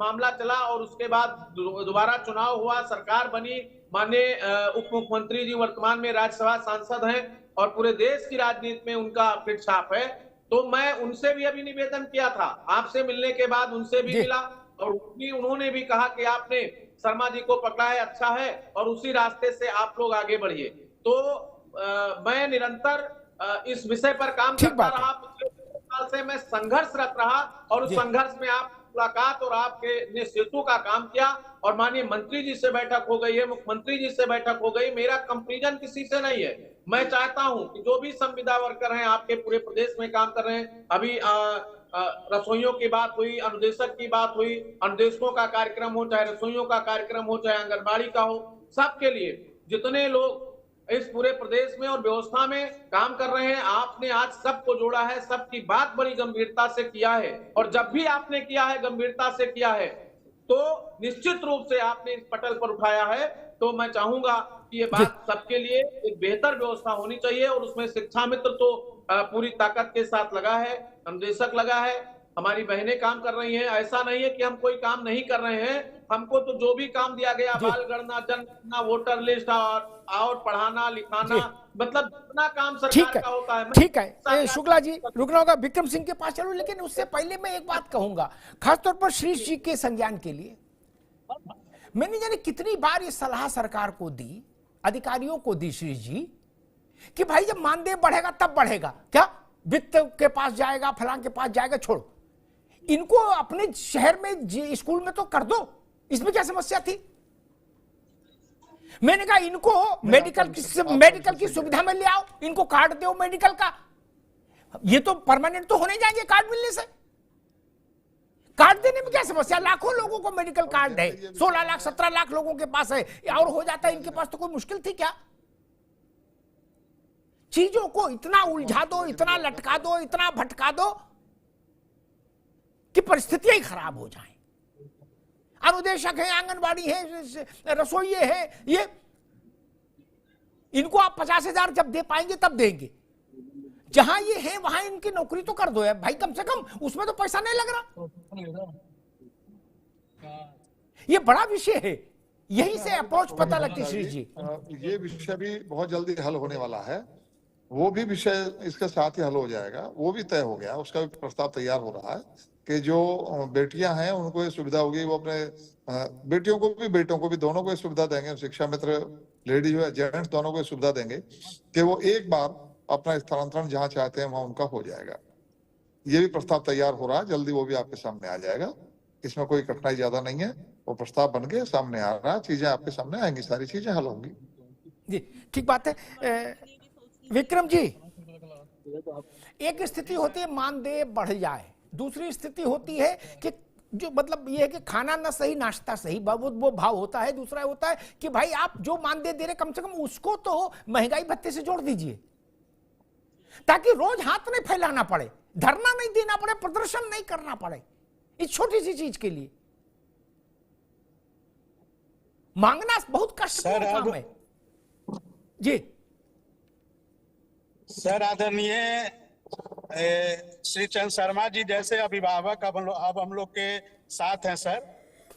मामला चला और उसके बाद दोबारा चुनाव हुआ, सरकार बनी, माननीय उप मुख्यमंत्री जी वर्तमान में राज्यसभा सांसद हैं और पूरे देश की राजनीति में उनका फिट छाप है। तो मैं उनसे भी अभी निवेदन किया था, आपसे मिलने के बाद उनसे भी मिला और उन्होंने भी कहा कि आपने शर्मा जी को पकड़ा है, अच्छा है, और उसी रास्ते से आप लोग आगे बढ़िए। तो मैं निरंतर इस विषय पर काम करता रहा, पिछले 2 साल से मैं संघर्षरत रहा और उस संघर्ष में आप मुलाकात और आपके ने सेतु का काम किया और माननीय मंत्री जी से बैठक हो गई है, मुख्यमंत्री जी से बैठक हो गई। मेरा कंपैरिजन किसी से नहीं है। मैं चाहता हूं कि जो भी संविदा वर्कर हैं आपके पूरे प्रदेश में काम कर रहे हैं, अभी रसोइयों की बात हुई, अनुदेशक की बात हुई, अनुदेशकों का कार्यक्रम हो, चाहे रसोइयों का कार्यक्रम हो, चाहे आंगनबाड़ी का हो, सबके लिए जितने लोग इस पूरे प्रदेश में और व्यवस्था में काम कर रहे हैं, आपने आज सबको जोड़ा है, सबकी बात बड़ी गंभीरता से किया है। और जब भी आपने किया है, गंभीरता से किया है, तो निश्चित रूप से आपने इस पटल पर उठाया है। तो मैं चाहूंगा कि ये बात सबके लिए एक बेहतर व्यवस्था होनी चाहिए और उसमें शिक्षा मित्र तो पूरी ताकत के साथ लगा है, अनुदेशक लगा है, हमारी बहनें काम कर रही हैं। ऐसा नहीं है कि हम कोई काम नहीं कर रहे हैं, हमको तो जो भी काम दिया गया, बाल गणना, जनगणना, वोटर लिस्ट और पढ़ाना लिखाना, मतलब जितना काम सरकार का होता है। ठीक है शुक्ला जी, रुकना होगा, विक्रम सिंह के पास चलो, लेकिन उससे पहले मैं एक बात कहूंगा, खासतौर पर श्रीश जी के संज्ञान के लिए। मैंने जाने कितनी बार ये सलाह सरकार को दी, अधिकारियों को दी श्रीश जी, कि भाई जब मानदेय बढ़ेगा तब बढ़ेगा, क्या वित्त के पास जाएगा, फलां के पास जाएगा, छोड़ो, इनको अपने शहर में स्कूल में तो कर दो, इसमें क्या समस्या थी। मैंने कहा इनको मेडिकल की सुविधा में ले आओ, इनको कार्ड दो मेडिकल का, ये तो परमानेंट तो होने जाएंगे कार्ड मिलने से, कार्ड देने में क्या समस्या, लाखों लोगों को मेडिकल कार्ड है, 16 लाख 17 लाख लोगों के पास है, और हो जाता है इनके पास, तो कोई मुश्किल थी क्या। चीजों को इतना उलझा दो, इतना लटका दो, इतना भटका दो कि परिस्थितियां ही खराब हो जाएं। अनुदेशक है, आंगनबाड़ी है, रसोई है, ये इनको आप 50,000 जब दे पाएंगे तब देंगे, जहां ये है वहां इनकी नौकरी तो कर दो यार भाई, कम से कम उसमें तो पैसा नहीं लग रहा। ये बड़ा विषय है, यहीं से अप्रोच पता लगती है श्री जी। ये विषय भी बहुत जल्दी हल होने वाला है, वो भी विषय इसके साथ ही हल हो जाएगा, वो भी तय हो गया, उसका भी प्रस्ताव तैयार हो रहा है कि जो बेटियां हैं उनको ये सुविधा होगी, वो अपने बेटियों को भी बेटों को भी दोनों को ये सुविधा देंगे, शिक्षा मित्र लेडीज या जेंट्स दोनों को ये सुविधा देंगे कि वो एक बार अपना स्थानांतरण जहां चाहते हैं वहां उनका हो जाएगा। ये भी प्रस्ताव तैयार हो रहा है, जल्दी वो भी आपके सामने आ जाएगा, इसमें कोई कठिनाई ज्यादा नहीं है, वो प्रस्ताव बन के सामने आ रहा है, चीजें आपके सामने आएंगी, सारी चीजें हल होंगी। जी ठीक बात है। विक्रम जी, एक स्थिति होती है मानदेय बढ़ जाए, दूसरी स्थिति होती है कि जो मतलब ये है कि खाना ना सही नाश्ता सही, वो भाव होता है। दूसरा होता है कि भाई आप जो मानदेय दे रहे कम से कम उसको तो महंगाई भत्ते से जोड़ दीजिए, ताकि रोज हाथ नहीं फैलाना पड़े, धरना नहीं देना पड़े, प्रदर्शन नहीं करना पड़े इस छोटी सी चीज के लिए। मांगना बहुत कष्टपूर्ण काम है। जी सर, आदरणीय श्री चंद शर्मा जी जैसे अभिभावक अब हम लोग के साथ हैं सर।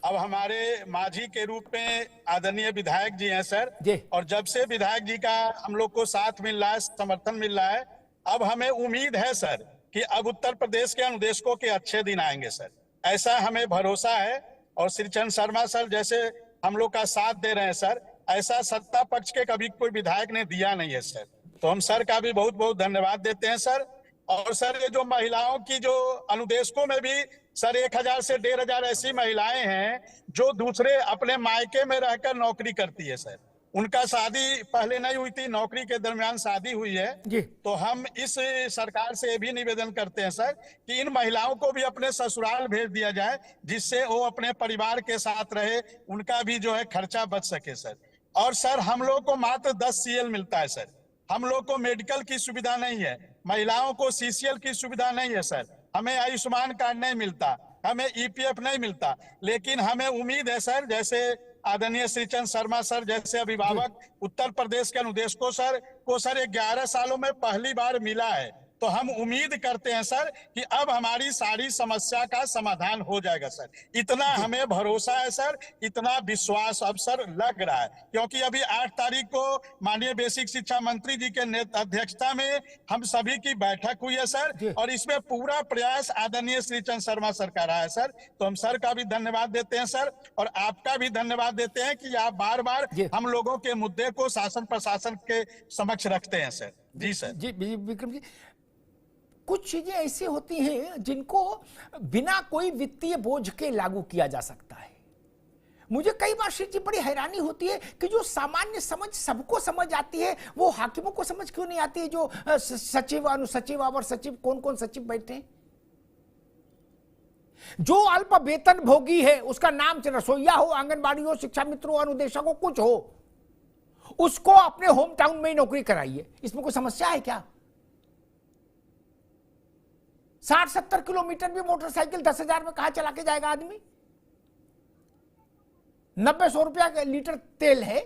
अब हमारे मांझी के रूप में आदरणीय विधायक जी हैं सर, और जब से विधायक जी का हम लोग को साथ मिल रहा है, समर्थन मिल रहा है, अब हमें उम्मीद है सर कि अब उत्तर प्रदेश के अनुदेशकों के अच्छे दिन आएंगे सर, ऐसा हमें भरोसा है। और श्री चंद शर्मा सर जैसे हम लोग का साथ दे रहे हैं सर, ऐसा सत्ता पक्ष के कभी कोई विधायक ने दिया नहीं है सर। तो हम सर का भी बहुत बहुत धन्यवाद देते हैं सर। और सर ये जो महिलाओं की जो अनुदेशकों में भी सर 1000 से 1500 ऐसी महिलाएं हैं जो दूसरे अपने मायके में रहकर नौकरी करती है सर। उनका शादी पहले नहीं हुई थी, नौकरी के दरमियान शादी हुई है जी। तो हम इस सरकार से भी निवेदन करते हैं सर कि इन महिलाओं को भी अपने ससुराल भेज दिया जाए, जिससे वो अपने परिवार के साथ रहे, उनका भी जो है खर्चा बच सके सर। और सर हम लोग को मात्र 10 CL मिलता है सर, हम लोग को मेडिकल की सुविधा नहीं है, महिलाओं को CCL की सुविधा नहीं है सर, हमें आयुष्मान कार्ड नहीं मिलता, हमें EPF नहीं मिलता। लेकिन हमें उम्मीद है सर, जैसे आदरणीय श्री चंद शर्मा सर जैसे अभिभावक उत्तर प्रदेश के अनुदेशकों सर को सर 11 सालों में पहली बार मिला है, तो हम उम्मीद करते हैं सर कि अब हमारी सारी समस्या का समाधान हो जाएगा सर। इतना हमें भरोसा है सर, इतना विश्वास अब सर लग रहा है, क्योंकि अभी 8 तारीख को माननीय बेसिक शिक्षा मंत्री जी के अध्यक्षता में हम सभी की बैठक हुई है सर, और इसमें पूरा प्रयास आदरणीय श्री चंद शर्मा सर का रहा है सर। तो हम सर का भी धन्यवाद देते हैं सर, और आपका भी धन्यवाद देते हैं कि आप बार बार हम लोगों के मुद्दे को शासन प्रशासन के समक्ष रखते हैं सर। जी सर। जी विक्रम जी, कुछ चीजें ऐसी होती हैं जिनको बिना कोई वित्तीय बोझ के लागू किया जा सकता है। मुझे कई बार श्री जी बड़ी हैरानी होती है कि जो सामान्य समझ सबको समझ आती है वो हाकिमों को समझ क्यों नहीं आती है। जो सचिव, अनुसचिव, अवर सचिव, कौन कौन सचिव बैठे हैं, जो अल्प वेतन भोगी है, उसका नाम रसोईया हो, आंगनबाड़ी हो, शिक्षा मित्र हो, अनुदेशक हो, कुछ हो, उसको अपने होम टाउन में ही नौकरी कराइए। इसमें कोई समस्या है क्या? 60-70 किलोमीटर भी मोटरसाइकिल 10,000 में कहां चला के जाएगा आदमी? 90-100 रुपया का लीटर तेल है।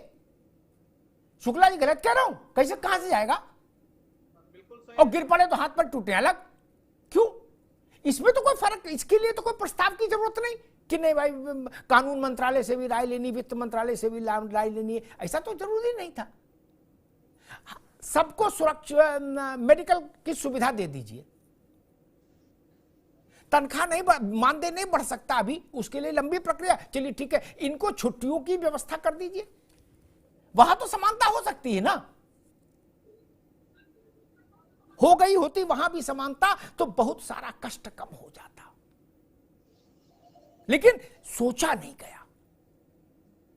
शुक्ला जी गलत कह रहा हूं? कैसे, कहां से जाएगा? और गिर पड़े तो हाथ पर टूटे अलग। क्यों? इसमें तो कोई फर्क, इसके लिए तो कोई प्रस्ताव की जरूरत नहीं कि नहीं भाई कानून मंत्रालय से भी राय लेनी, वित्त मंत्रालय से भी राय लेनी है, ऐसा तो जरूरी नहीं था। सबको सुरक्षा मेडिकल की सुविधा दे दीजिए। तनख्वाह नहीं, मानदेय नहीं बढ़ सकता अभी, उसके लिए लंबी प्रक्रिया, चलिए ठीक है, इनको छुट्टियों की व्यवस्था कर दीजिए, वहां तो समानता हो सकती है ना। हो गई होती वहां भी समानता तो बहुत सारा कष्ट कम हो जाता, लेकिन सोचा नहीं गया।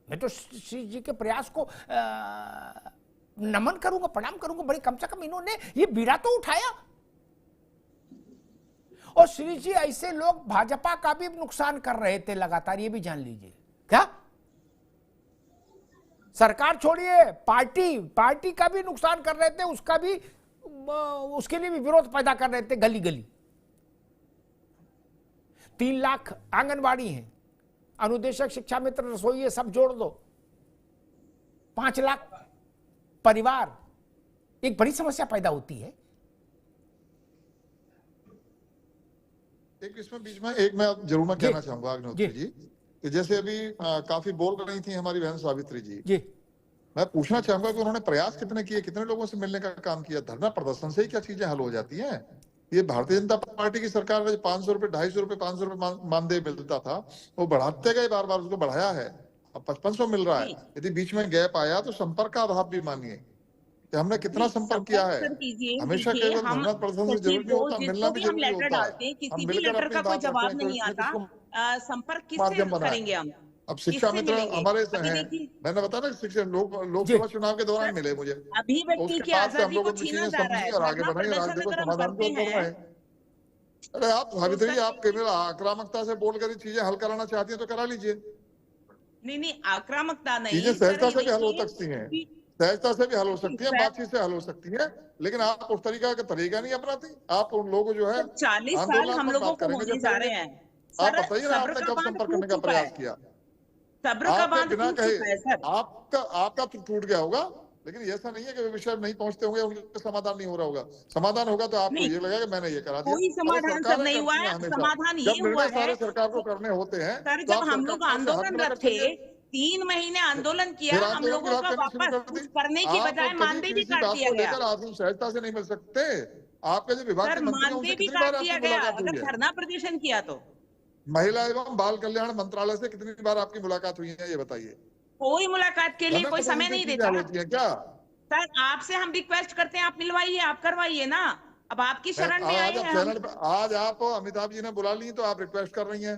मैं तो श्री जी के प्रयास को नमन करूंगा, प्रणाम करूंगा, बड़ी कम से कम इन्होंने ये बीड़ा तो उठाया। और श्री जी ऐसे लोग भाजपा का भी नुकसान कर रहे थे लगातार, ये भी जान लीजिए। क्या सरकार छोड़िए, पार्टी का भी नुकसान कर रहे थे, उसका भी, उसके लिए भी विरोध पैदा कर रहे थे गली गली। 3 लाख आंगनबाड़ी हैं, अनुदेशक, शिक्षा मित्र, रसोई, सब जोड़ दो, 5 लाख परिवार, एक बड़ी समस्या पैदा होती है। एक इसमें बीच में एक मैं जरूर मैं कहना चाहूंगा अग्निहोत्री जी कि जैसे अभी काफी बोल रही थी हमारी बहन सावित्री जी, मैं पूछना चाहूंगा कि उन्होंने प्रयास कितने किए, कितने लोगों से मिलने का काम किया? धरना प्रदर्शन से ही क्या चीजें हल हो जाती हैं? ये भारतीय जनता पार्टी की सरकार में 500 रुपए, 250 रुपए, 500 रुपए मानदेय मिलता था, वो बढ़ाते गए, बार बार उसको बढ़ाया है, अब 5500 मिल रहा है। यदि बीच में गैप आया तो संपर्क का अभाव भी मानिए कि हमने कितना संपर्क किया है। हमेशा केवल धरना प्रदर्शन से जरूरी नहीं होता, मिलना भी जरूरी होता है। किसी भी लेटर का कोई जवाब नहीं आता, संपर्क किससे करेंगे हम? अब शिक्षा मित्र हमारे से हैं, मैंने बताया ना, शिक्षा लोकसभा चुनाव के दौरान मिले मुझे, अभिव्यक्ति की आजादी को छीना जा रहा है और आगे बढ़े, राज्य को समाधान को कर रहे हैं। अरे आप सावित्री, आप केवल आक्रामकता से बोलकर ये चीजें हल कराना चाहती है तो करा लीजिए। नहीं, आक्रामक नहीं, चीजें सहजता से भी हल हो सकती है, सहजता से भी हल हो सकती है, बातचीत से हल हो सकती है, लेकिन आप उस तरीका नहीं अपनाती। आप उन लोगों जो है 40 साल हम लोगों को होने जा रहे हैं। आप बताइए ना, आपने कब संपर्क करने का प्रयास किया? सब्र का बांध बिना कहे आपका टूट गया होगा, लेकिन ऐसा नहीं है कि वे विषय नहीं पहुंचते होंगे, उनका समाधान नहीं हो रहा होगा। समाधान होगा तो आपको ये लगेगा कि मैंने ये करा दिया। कोई समाधान सब नहीं हुआ है, समाधान ये हुआ है सरकार को करने होते हैं। सर, जब हम लोग आंदोलनरत थे, 3 महीने आंदोलन किया, हम लोगों का वापस करने की बजाय मानदेय भी काट दिया गया। आप सहजता से नहीं मिल सकते, आपके जो विभाग के मंत्री हैं मानदेय भी काट दिया गया अगर धरना प्रदर्शन किया तो। महिला एवं बाल कल्याण मंत्रालय से कितनी बार आपकी मुलाकात हुई है, ये बताइए? कोई मुलाकात के लिए कोई समय नहीं देता क्या? सर आपसे हम रिक्वेस्ट करते हैं, आप मिलवाइए, आप करवाइए ना, अब आपकी शरण में आए आज आप हैं चैनल पे, आज आप अमिताभ जी ने बुला ली तो आप रिक्वेस्ट कर रही हैं।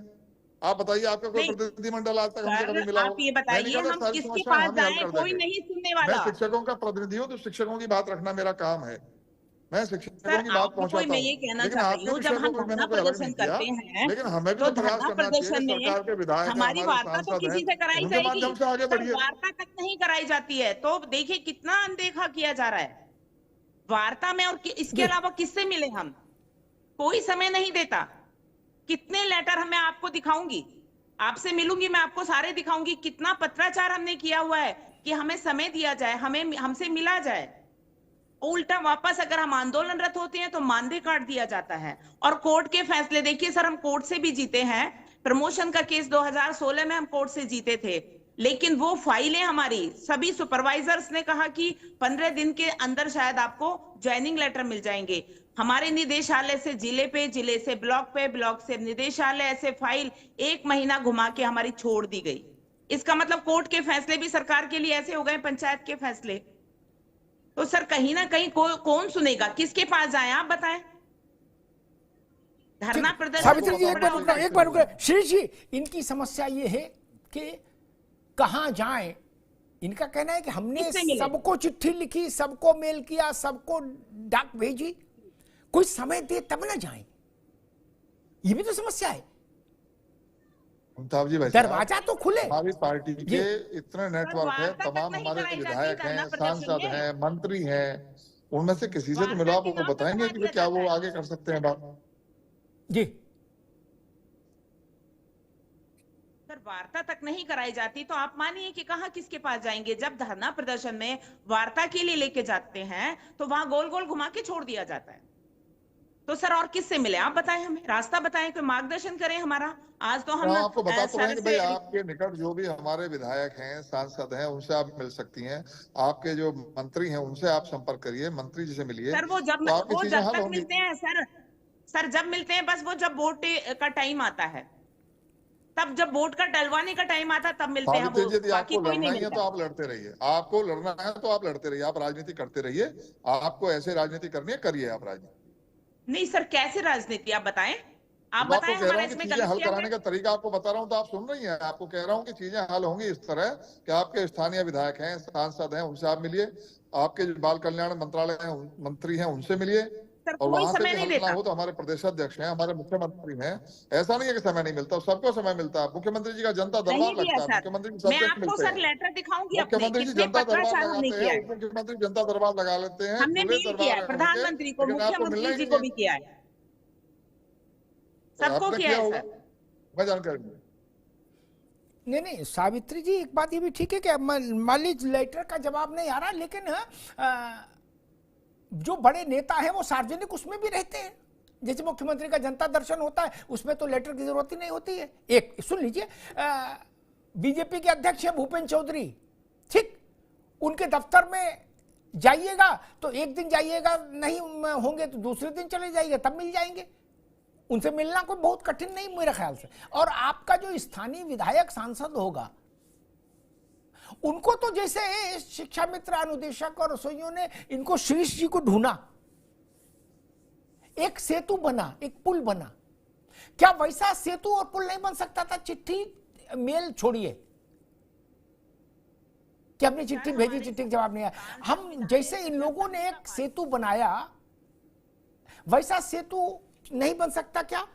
आप बताइए आपका कोई नहीं प्रतिनिधिमंडल आज तक हमसे सर, कभी मिला हो? आप ये मैं नहीं बताइए कहता हम सारी किसके समस्याएं पास हम ही हल जाएं, कर कोई देंगे। नहीं सुनने मैं वाला। शिक्षकों का प्रतिनिधि हूँ तो शिक्षकों की बात रखना मेरा काम है। मैं शिक्षकों सर की बात आपको पहुंचाता मैं हूँ, ये कहना लेकिन चाहती आपके हूँ, जब शिक्षकों हम को धरना मैंने कोई अलग प्रदर्शन नहीं किया। करते हैं लेकिन हमें भी तो तो प्रयास धरना करना चाहिए कि प्रदर्शन सरकार के में विधायक हैं, हमारी हमारे वार्ता तो सांसद हैं, किसी से कराई उनके जाएगी। माध्यम से आगे सर बढ़िए। वार्ता तक नहीं कराई जाती है, तो देखिए कितना अनदेखा किया जा रहा है वार्ता में, और इसके जी अलावा किससे मिले हम, कोई समय नहीं देता। कितने लेटर मैं आपको दिखाऊंगी, आपसे मिलूंगी, मैं आपको सारे दिखाऊंगी, कितना पत्राचार हमने किया हुआ है कि हमें समय दिया जाए, हमें हमसे मिला जाए। उल्टा वापस अगर हम आंदोलनरत होते हैं तो मानदेय काट दिया जाता है। और कोर्ट के फैसले देखिए सर, हम कोर्ट से भी जीते हैं। प्रमोशन का केस 2016 में हम कोर्ट से जीते थे, लेकिन वो फाइलें हमारी सभी सुपरवाइजर्स ने कहा कि 15 दिन के अंदर शायद आपको ज्वाइनिंग लेटर मिल जाएंगे। हमारे निदेशालय से जिले पे, जिले से ब्लॉक पे, ब्लॉक से निदेशालय, ऐसे फाइल 1 महीना घुमा के हमारी छोड़ दी गई। इसका मतलब कोर्ट के फैसले भी सरकार के लिए ऐसे हो गए पंचायत के फैसले। तो सर कहीं ना कहीं कौन सुनेगा, किसके पास जाए आप बताएं। धरना प्रदर्शन सावित्री जी को एक बार बड़ा रुकना, होना एक बार रुकना। श्री जी, इनकी समस्या ये है कि कहां जाएं। इनका कहना है कि हमने किससे मिले? सबको चिट्ठी लिखी, सबको मेल किया, सबको डाक भेजी, कोई समय दे तब ना जाएं। ये भी तो समस्या है। अमिताभ जी, भाई साहब, दरवाजा तो खुले। हमारी पार्टी के इतने नेटवर्क है, वार्ता तक तमाम नहीं हमारे कराई जाती विधायक धरना हैं, प्रदर्शन सांसद में। हैं, मंत्री हैं, उनमें से किसी से तो वार्ता मिलो, आप के वो नाम पर बताएंगे दबा कि दिया क्या वो जाता है। आगे कर सकते हैं बात। जी सर वार्ता तक नहीं कराई जाती तो आप मानिए कि कहां किसके पास जाएंगे। जब धरना प्रदर्शन में वार्ता के लिए लेके जाते हैं तो वहां गोल गोल घुमा के छोड़ दिया जाता है। तो सर और किससे मिले आप बताएं, हमें रास्ता बताएं, कोई मार्गदर्शन करें हमारा। आज तो हम आपको बता तो रहे सर हैं कि भाई से आपके निकट जो भी हमारे विधायक हैं, सांसद हैं, उनसे आप मिल सकती हैं। आपके जो मंत्री हैं उनसे आप संपर्क करिए, मंत्री जी से मिलिए, सर तो आपकी चीजें जब हल तक होंगी। मिलते हैं सर जब मिलते हैं बस वो जब वोट का टाइम आता है, तब जब वोट का डलवाने का टाइम आता है तब मिलते हैं। सावित्री वो जी, यदि बाकी आपको कोई नहीं लड़ना ही है मिलता। तो आप लड़ते रहिए। आपको लड़ना है तो आप लड़ते रहिए, आप राजनीति करते रहिए। आपको ऐसे राजनीति करनी है, करिए आप राजनीति। नहीं सर कैसे राजनीति आप बताएं, आप तो आपको बताएं कह रहा हमारा हूँ कि इसमें चीजें गलत हल क्या कराने है। का तरीका आपको बता रहा हूँ, तो आप सुन रही हैं। आपको कह रहा हूँ कि चीजें हल होंगी इस तरह कि आपके स्थानीय विधायक हैं, सांसद हैं, उनसे आप मिलिए। आपके जो बाल कल्याण मंत्रालय हैं, मंत्री हैं, उनसे मिलिए। सर और कोई वहां से समय भी नहीं हल ना देता। हो तो हमारे प्रदेशाध्यक्ष हैं, हमारे मुख्यमंत्री हैं। ऐसा नहीं है कि समय नहीं मिलता, सबको समय मिलता है। मुख्यमंत्री जी का जनता नहीं दरबार दिया लगता है, सर, मुख्यमंत्री जी मैं सबसे आपको मिलते सर हैं। लेटर दिखाऊंगी अपने, मुख्यमंत्री जी कितने जनता दरबार पत्राचार हमने लगाते हैं, किया है। उप मुख्यमंत्री जनता दरबार लगा लेते हैं, हमने खुले मेल किया दरबार है है उनके, प्रधानमंत्री को, लेकिन आपको मिलना मुख्यमंत्री ही जी नहीं को है। भी किया है, सबको आपने किया किया है होगा, सर। मैं जानकारी नहीं। नहीं नहीं सावित्री जी, एक बात ये भी ठीक है कि मान लीजिए लेटर का जवाब नहीं आ रहा, लेकिन जो बड़े नेता हैं वो सार्वजनिक उसमें भी रहते हैं। जैसे मुख्यमंत्री का जनता दर्शन होता है, उसमें तो लेटर की जरूरत ही नहीं होती है। एक सुन लीजिए, बीजेपी के अध्यक्ष है भूपेंद्र चौधरी, ठीक, उनके दफ्तर में जाइएगा तो एक दिन जाइएगा, नहीं होंगे तो दूसरे दिन चले जाइएगा, तब मिल जाएंगे। उनसे मिलना कोई बहुत कठिन नहीं मेरे ख्याल से। और आपका जो स्थानीय विधायक सांसद होगा, उनको तो जैसे शिक्षा मित्र अनुदेशक और रसोइयों ने इनको श्रीश जी को ढूंढा, एक सेतु बना, एक पुल बना, क्या वैसा सेतु और पुल नहीं बन सकता था? चिट्ठी मेल छोड़िए कि हमने चिट्ठी भेजी, चिट्ठी का जवाब नहीं आया। हम जैसे इन लोगों ने एक सेतु बनाया, वैसा सेतु नहीं बन सकता क्या?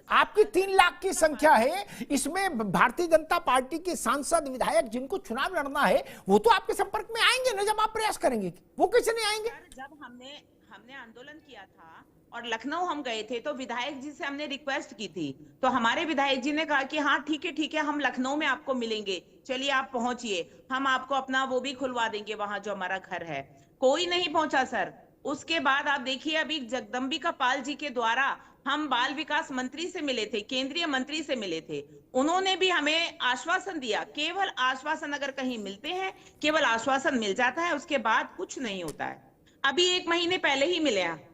आपकी 3 लाख की संख्या है, इसमें भारतीय जनता पार्टी के सांसद विधायक जिनको चुनाव लड़ना है वो तो आपके संपर्क में आएंगे ना, जब आप प्रयास करेंगे। वो कैसे नहीं आएंगे? जब हमने आंदोलन किया था और लखनऊ हम गए थे तो विधायक जी से हमने रिक्वेस्ट की थी, तो हमारे विधायक जी ने कहा कि हाँ ठीक है हम लखनऊ में आपको मिलेंगे, चलिए आप पहुंचिए, हम आपको अपना वो भी खुलवा देंगे वहां जो हमारा घर है। कोई नहीं पहुंचा सर। उसके बाद आप देखिए, अभी जगदम्बिका पाल जी के द्वारा हम बाल विकास मंत्री से मिले थे, केंद्रीय मंत्री से मिले थे, उन्होंने भी हमें आश्वासन दिया। केवल आश्वासन अगर कहीं मिलते हैं, केवल आश्वासन मिल जाता है, उसके बाद कुछ नहीं होता है। अभी 1 महीने पहले ही मिले हैं,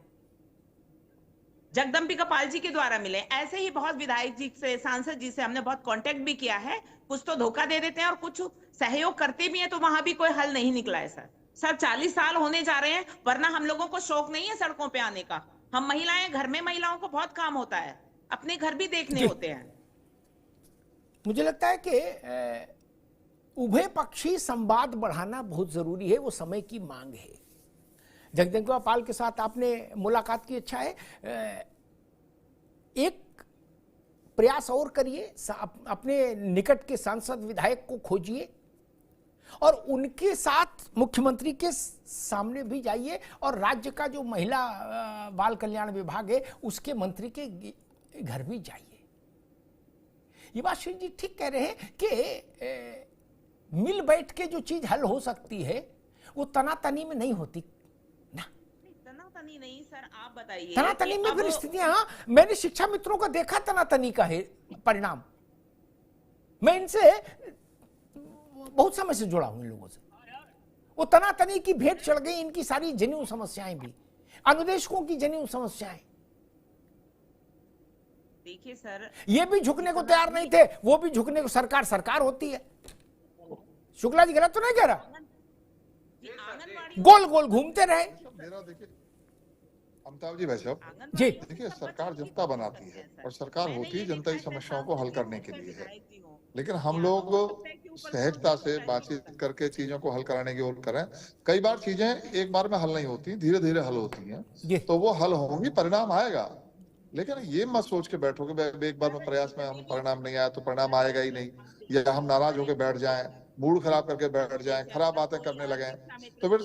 जगदम्बिका पाल जी के द्वारा मिले। ऐसे ही बहुत विधायक जी से, सांसद जी से हमने बहुत कांटेक्ट भी किया है। कुछ तो धोखा दे देते हैं और कुछ सहयोग करते भी हैं तो वहां भी कोई हल नहीं निकला है सर 40 साल होने जा रहे हैं, वरना हम लोगों को शौक नहीं है सड़कों पे आने का। हम महिलाएं, घर में महिलाओं को बहुत काम होता है, अपने घर भी देखने होते हैं। मुझे लगता है कि उभय पक्षी संवाद बढ़ाना बहुत जरूरी है, वो समय की मांग है। जगदम्बिका पाल के साथ आपने मुलाकात की, अच्छा है, एक प्रयास और करिए, अपने निकट के सांसद विधायक को खोजिए और उनके साथ मुख्यमंत्री के सामने भी जाइए और राज्य का जो महिला बाल कल्याण विभाग है उसके मंत्री के घर भी जाइए। ये बात श्री जी ठीक कह रहे हैं कि मिल बैठ के जो चीज हल हो सकती है वो तनातनी में नहीं होती ना। तनातनी नहीं सर, आप बताइए। तनातनी में फिर स्थितियां, मैंने शिक्षा मित्रों को देखा तनातनी का है परिणाम। मैं इनसे बहुत समय से जुड़ा हूं, इन लोगों से। वो तनातनी की भेंट चढ़ गई, इनकी सारी जनेऊ समस्याएं भी, अनुदेशकों की जनेऊ समस्याएं। देखिए सर, ये भी झुकने को तैयार नहीं थे, वो भी झुकने को, सरकार होती है। शुक्ला जी गलत तो नहीं कह रहा, गोल गोल घूमते रहे। मेरा देखिए अमिताभ जी, भाई साहब जी, देखिए सरकार जनता बनाती है और सरकार होती है जनता की समस्याओं को हल करने के लिए है, लेकिन हम लोग सहजता से बातचीत करके चीजों को हल कराने की ओर करें। कई बार चीजें एक बार में हल नहीं होती, धीरे धीरे हल होती हैं, तो वो हल होंगी, परिणाम आएगा। लेकिन ये मत सोच के बैठो कि एक बार में प्रयास में हम परिणाम नहीं आया तो परिणाम आएगा ही नहीं, या हम नाराज होकर बैठ जाएं, मूड खराब करके बैठ जाएं, खराब बातें करने लगे। तो फिर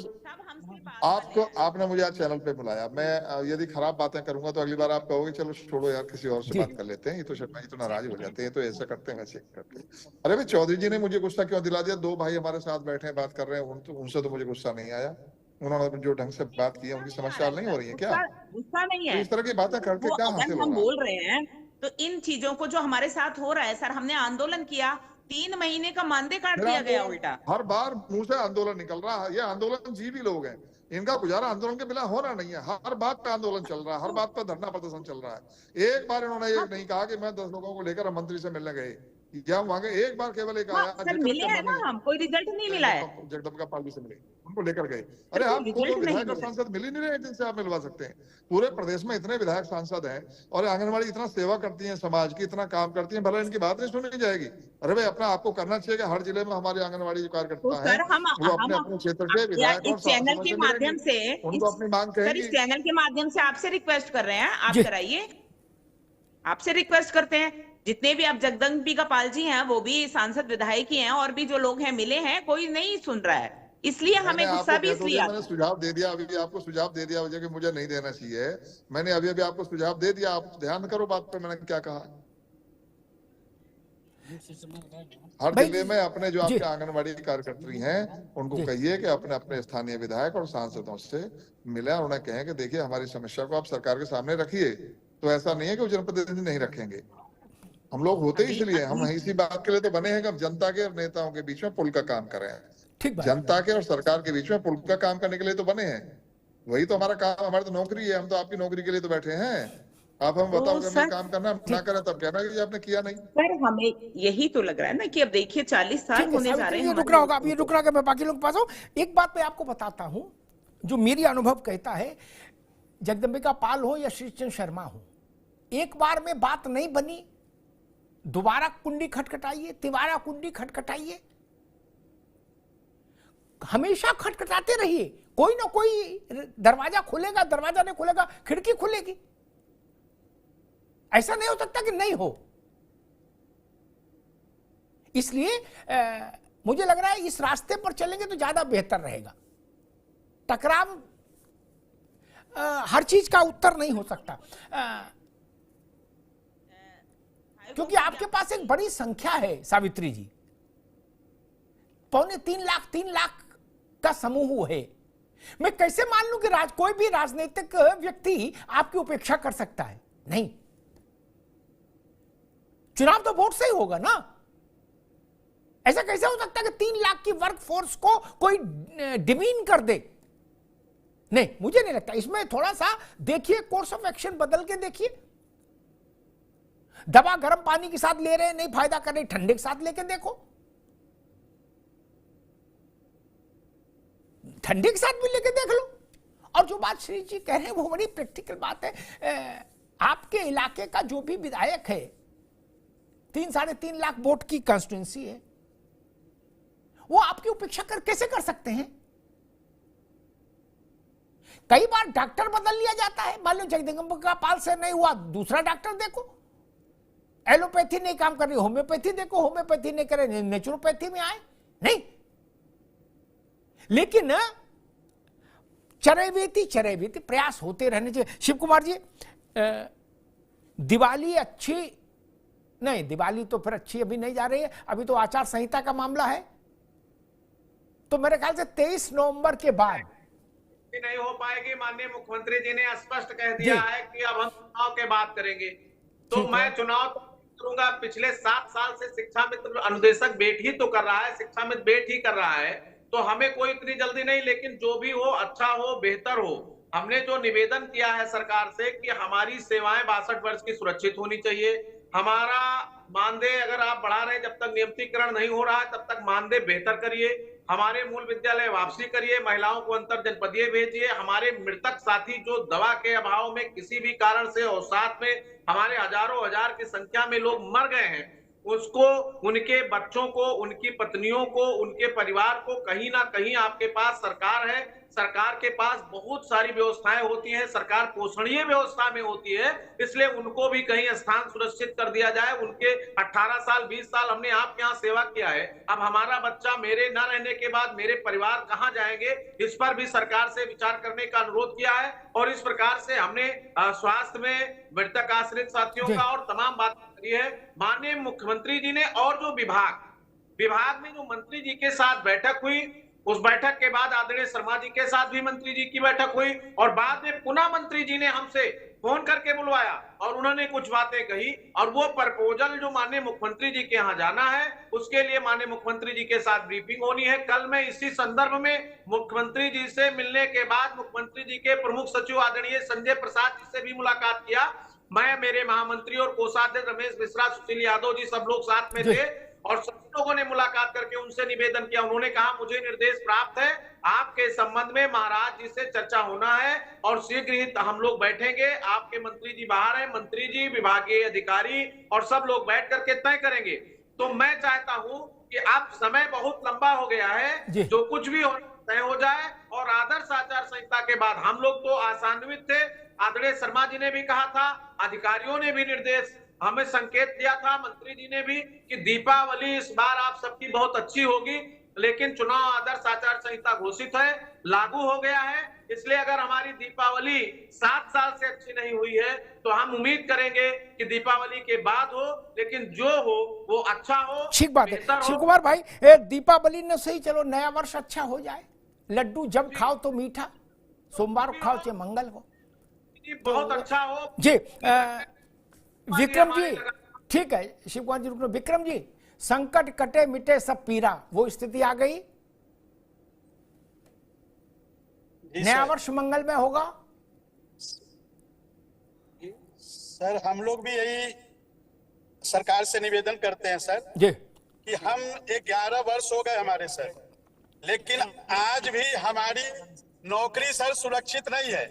आपने मुझे आज चैनल पे बुलाया, मैं यदि खराब बातें करूंगा तो अगली बार आप कहोगे चलो छोड़ो यार, किसी और से बात कर लेते हैं, ये तो शर्मा जी तो नाराज हो जाते हैं, तो ऐसा करते हैं वैसे करते हैं। अरे भाई चौधरी जी ने मुझे गुस्सा क्यों दिला दिया? दो भाई हमारे साथ बैठे हैं, बात कर रहे हैं, उनसे तो मुझे गुस्सा नहीं आया। उन्होंने जो ढंग से बात की है, उनकी समस्या नहीं हो रही है क्या? गुस्सा नहीं है। इस तरह की बातें करके क्या हासिल अगर हम बोल रहे हैं तो इन चीजों को जो हमारे साथ हो रहा है सर, हमने आंदोलन किया, 3 महीने का मानदेय काट दिया गया उल्टा। हर बार मुंह से आंदोलन निकल रहा है, ये आंदोलन जीवी लोग हैं, इनका गुजारा आंदोलन के बिना होना नहीं है। हर बात पे आंदोलन चल रहा है, हर बात पे धरना प्रदर्शन चल रहा है। एक बार इन्होंने ये नहीं कहा कि मैं 10 लोगों को लेकर मंत्री से मिलने गए, क्या वहां गए? एक बार केवल एक आया, सर मिले हैं ना हम, कोई रिजल्ट नहीं मिला है। जगदम्बिका पाल जी से मिले, उनको लेकर गए। अरे आप को विधायक और सांसद मिल ही नहीं रहे जिनसे आप मिलवा सकते हैं। पूरे प्रदेश में इतने विधायक सांसद हैं और आंगनबाड़ी इतना सेवा करती है, समाज की इतना काम करती है, भला इनकी बात नहीं सुनी जाएगी? अरे भाई अपना आपको करना चाहिए कि हर जिले में हमारे आंगनबाड़ी जो कार्यकर्ता है वो अपने अपने क्षेत्र के विधायक और चैनल के माध्यम से उनको अपनी मांग कहेंगे। इस चैनल के माध्यम से आपसे रिक्वेस्ट कर रहे हैं, आप कराइए, आपसे रिक्वेस्ट करते हैं। जितने भी आप जगदम्बिका पाल जी हैं वो भी सांसद विधायक ही हैं, और भी जो लोग हैं मिले हैं, कोई नहीं सुन रहा है, इसलिए हमें गुस्सा भी इसलिए। मैंने सुझाव दे दिया, अभी आपको सुझाव दे दिया कि मुझे नहीं देना चाहिए, मैंने अभी अभी आपको सुझाव दे दिया, आप ध्यान करो बात पे मैंने क्या कहा। हर जिले में अपने जो आपके आंगनबाड़ी कार्यकर्त्री हैं उनको कहिए कि अपने अपने स्थानीय विधायक और सांसदों से मिले और उन्हें कहें कि देखिए हमारी समस्या को आप सरकार के सामने रखिए। तो ऐसा नहीं है कि वो जनप्रतिनिधि नहीं रखेंगे, हम लोग होते ही इसलिए, हम इसी बात के लिए तो बने हैं कि जनता के और नेताओं के बीच में पुल का काम करें। जनता के और सरकार के बीच में पुल का काम करने के लिए तो बने हैं, वही तो हमारा काम, हमारी तो नौकरी है, हम तो आपकी नौकरी के लिए तो बैठे हैं। आप हम बताओ कि हमें काम करना ना करें तब कहना कि आपने किया नहीं। सर हमें यही तो लग रहा है ना कि अब देखिए 40 साल होने जा रहे हैं, रुक रहा होगा, अब ये रुक रहा है, मैं बाकी लोग पास हूं। एक बात मैं आपको बताता हूं जो मेरी अनुभव कहता है, जगदम्बिका पाल हो या श्रीचंद शर्मा हो, एक बार में बात नहीं बनी, दोबारा कुंडी खटखटाइए, तिबारा कुंडी खटखटाइए, हमेशा खटखटाते रहिए, कोई ना कोई दरवाजा खुलेगा, दरवाजा नहीं खुलेगा खिड़की खुलेगी। ऐसा नहीं हो सकता कि नहीं हो। इसलिए मुझे लग रहा है इस रास्ते पर चलेंगे तो ज्यादा बेहतर रहेगा। टकराव हर चीज का उत्तर नहीं हो सकता, क्योंकि आपके पास एक बड़ी संख्या है सावित्री जी, 2.25 लाख का समूह है। मैं कैसे मान लूं कि कोई भी राजनीतिक व्यक्ति आपकी उपेक्षा कर सकता है? नहीं, चुनाव तो वोट से ही होगा ना। ऐसा कैसे हो सकता है कि 3 लाख की वर्क फोर्स को कोई डिमीन कर दे? नहीं, मुझे नहीं लगता। इसमें थोड़ा सा देखिए, कोर्स ऑफ एक्शन बदल के देखिए। दवा गर्म पानी के साथ ले रहे हैं, नहीं फायदा कर रही, ठंडे के साथ लेके देखो। ठंडे के साथ भी लेके देख लो। और जो बात श्री जी कह रहे हैं वो बड़ी प्रैक्टिकल बात है। आपके इलाके का जो भी विधायक है, 3-3.5 लाख वोट की कॉन्स्टिट्यूंसी है, वो आपकी उपेक्षा कैसे कर सकते हैं? कई बार डॉक्टर बदल लिया जाता है। मान लो जगदम्बिका पाल से नहीं हुआ, दूसरा डॉक्टर देखो। एलोपैथी नहीं काम कर रही, होम्योपैथी देखो। होम्योपैथी नहीं करे, नेचुरोपैथी में आए नहीं। लेकिन चरैवेती प्रयास होते रहने चाहिए। शिव कुमार जी, दिवाली अच्छी नहीं, दिवाली तो फिर अच्छी अभी नहीं जा रही है, अभी तो आचार संहिता का मामला है। तो मेरे ख्याल से 23 नवंबर के बाद नहीं हो पाएगी। माननीय मुख्यमंत्री जी ने स्पष्ट कह दिया है कि अब हम चुनाव के बाद करेंगे। तो मैं चुनाव करूंगा। पिछले 7 साल से शिक्षा मित्र अनुदेशक वेट ही तो कर रहा है, शिक्षा मित्र वेट ही कर रहा है। तो हमें कोई इतनी जल्दी नहीं, लेकिन जो भी हो अच्छा हो, बेहतर हो। हमने जो निवेदन किया है सरकार से कि हमारी सेवाएं 62 वर्ष की सुरक्षित होनी चाहिए। हमारा मानदेय अगर आप बढ़ा रहे हैं, जब तक नियमितीकरण नहीं हो रहा है तब तक मानदेय बेहतर करिए। हमारे मूल विद्यालय वापसी करिए, महिलाओं को अंतर जनपदीय भेजिए। हमारे मृतक साथी जो दवा के अभाव में किसी भी कारण से और साथ में हमारे हजारों हजार की संख्या में लोग मर गए हैं, उसको, उनके बच्चों को, उनकी पत्नियों को, उनके परिवार को कहीं ना कहीं आपके पास सरकार है। सरकार के पास बहुत सारी व्यवस्थाएं होती हैं, सरकार पोषणीय व्यवस्था में होती है, इसलिए उनको भी कहीं स्थान सुरक्षित कर दिया जाए। उनके 18 साल 20 साल हमने आपके यहाँ सेवा किया है, अब हमारा बच्चा मेरे न रहने के बाद मेरे परिवार कहाँ जाएंगे, इस पर भी सरकार से विचार करने का अनुरोध किया है। और इस प्रकार से हमने स्वास्थ्य में मृतक आश्रित साथियों का और तमाम बात करी है। माननीय मुख्यमंत्री जी ने और जो विभाग में जो मंत्री जी के साथ बैठक हुई, उस बैठक के बाद आदरणीय शर्मा जी के साथ भी मंत्री जी की बैठक हुई और बाद में पुनः मंत्री जी ने हमसे फोन करके बुलवाया और उन्होंने कुछ बातें कही। और वो प्रपोजल जो माननीय मुख्यमंत्री जी के यहाँ जाना है, उसके लिए माननीय मुख्यमंत्री जी के साथ ब्रीफिंग होनी है। कल मैं इसी संदर्भ में मुख्यमंत्री जी से मिलने के बाद मुख्यमंत्री जी के प्रमुख सचिव आदरणीय संजय प्रसाद जी से भी मुलाकात किया। मैं, मेरे महामंत्री और कोषाध्यक्ष रमेश मिश्रा, सुशील यादव जी, सब लोग साथ में थे और सभी लोगों ने मुलाकात करके उनसे निवेदन किया। उन्होंने कहा मुझे निर्देश प्राप्त है, आपके संबंध में महाराज जी से चर्चा होना है और शीघ्र ही हम लोग बैठेंगे। आपके मंत्री जी बाहर हैं, मंत्री जी, विभागीय अधिकारी और सब लोग बैठ करके तय करेंगे। तो मैं चाहता हूं कि अब समय बहुत लंबा हो गया है, जो कुछ भी तय हो जाए। और आदर्श आचार संहिता के बाद हम लोग तो आशान्वित थे। आदरणीय शर्मा जी ने भी कहा था, अधिकारियों ने भी निर्देश हमें संकेत दिया था, मंत्री जी ने भी, कि दीपावली इस बार आप सबकी बहुत अच्छी होगी। लेकिन चुनाव आदर्श आचार संहिता घोषित है, लागू हो गया है, इसलिए अगर हमारी दीपावली 7 साल से अच्छी नहीं हुई है तो हम उम्मीद करेंगे कि दीपावली के बाद हो, लेकिन जो हो वो अच्छा हो। ठीक बात है शिव कुमार भाई, दीपावली न सही, चलो नया वर्ष अच्छा हो जाए। लड्डू जब खाओ तो मीठा, सोमवार को खाओ चाहे मंगल हो, बहुत अच्छा हो जी। विक्रम जी, ठीक है शिव कुमार जी, रुको। विक्रम जी, संकट कटे मिटे सब पीरा, वो स्थिति आ गई, नया वर्ष मंगल में होगा। सर हम लोग भी यही सरकार से निवेदन करते हैं सर जी, कि हम 11 वर्ष हो गए हमारे सर, लेकिन आज भी हमारी नौकरी सर सुरक्षित नहीं है।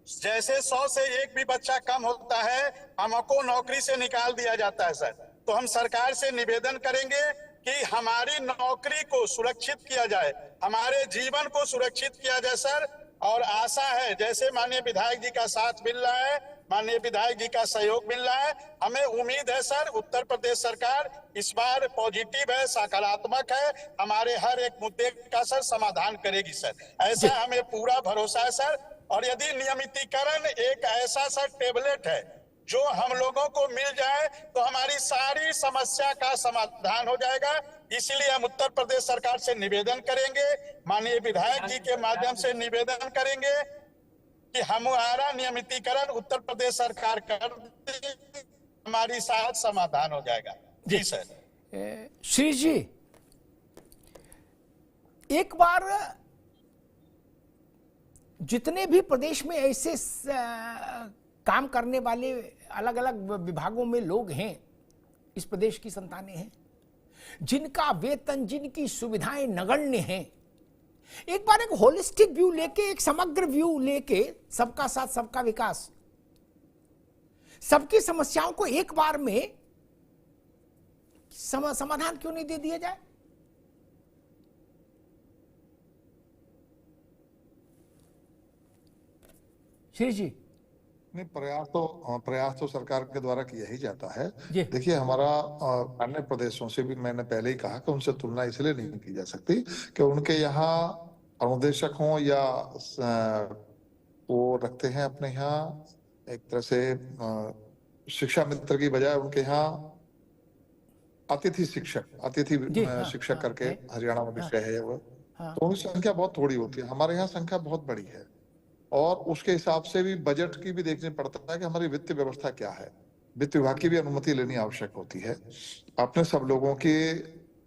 जैसे 100 से 1 भी बच्चा कम होता है, हमको नौकरी से निकाल दिया जाता है सर। तो हम सरकार से निवेदन करेंगे कि हमारी नौकरी को सुरक्षित किया जाए, हमारे जीवन को सुरक्षित किया जाए सर। और आशा है, जैसे माननीय विधायक जी का साथ मिल रहा है, माननीय विधायक जी का सहयोग मिल रहा है, हमें उम्मीद है सर उत्तर प्रदेश सरकार इस बार पॉजिटिव है, सकारात्मक है, हमारे हर एक मुद्दे का सर समाधान करेगी सर, ऐसा हमें पूरा भरोसा है सर। और यदि नियमितीकरण एक ऐसा सर टेबलेट है जो हम लोगों को मिल जाए तो हमारी सारी समस्या का समाधान हो जाएगा। इसीलिए हम उत्तर प्रदेश सरकार से निवेदन करेंगे, माननीय विधायक जी के माध्यम से निवेदन करेंगे कि हमारा नियमितीकरण उत्तर प्रदेश सरकार कर दे, हमारी साथ समाधान हो जाएगा। जी सर। श्री जी, एक बार जितने भी प्रदेश में ऐसे काम करने वाले अलग अलग विभागों में लोग हैं, इस प्रदेश की संतानें हैं, जिनका वेतन, जिनकी सुविधाएं नगण्य हैं, एक बार एक होलिस्टिक व्यू लेके, एक समग्र व्यू लेके, सबका साथ सबका विकास, सबकी समस्याओं को एक बार में समाधान क्यों नहीं दे दिया जाए? श्री जी। नहीं, प्रयास तो सरकार के द्वारा किया ही जाता है। जी। देखिए, हमारा अन्य प्रदेशों से भी मैंने पहले ही कहा कि उनसे तुलना इसलिए नहीं की जा सकती कि उनके यहाँ अनुदेशक हों या वो रखते हैं अपने यहाँ एक तरह से शिक्षा मित्र की बजाय उनके यहाँ अतिथि शिक्षक करके हरियाणा में विषय है वो, तो उनकी संख्या बहुत थोड़ी होती है। हमारे यहाँ संख्या बहुत बड़ी है और उसके हिसाब से भी बजट की भी देखना पड़ता है कि हमारी वित्त व्यवस्था क्या है। वित्त विभाग की भी अनुमति लेनी आवश्यक होती है। अपने सब लोगों के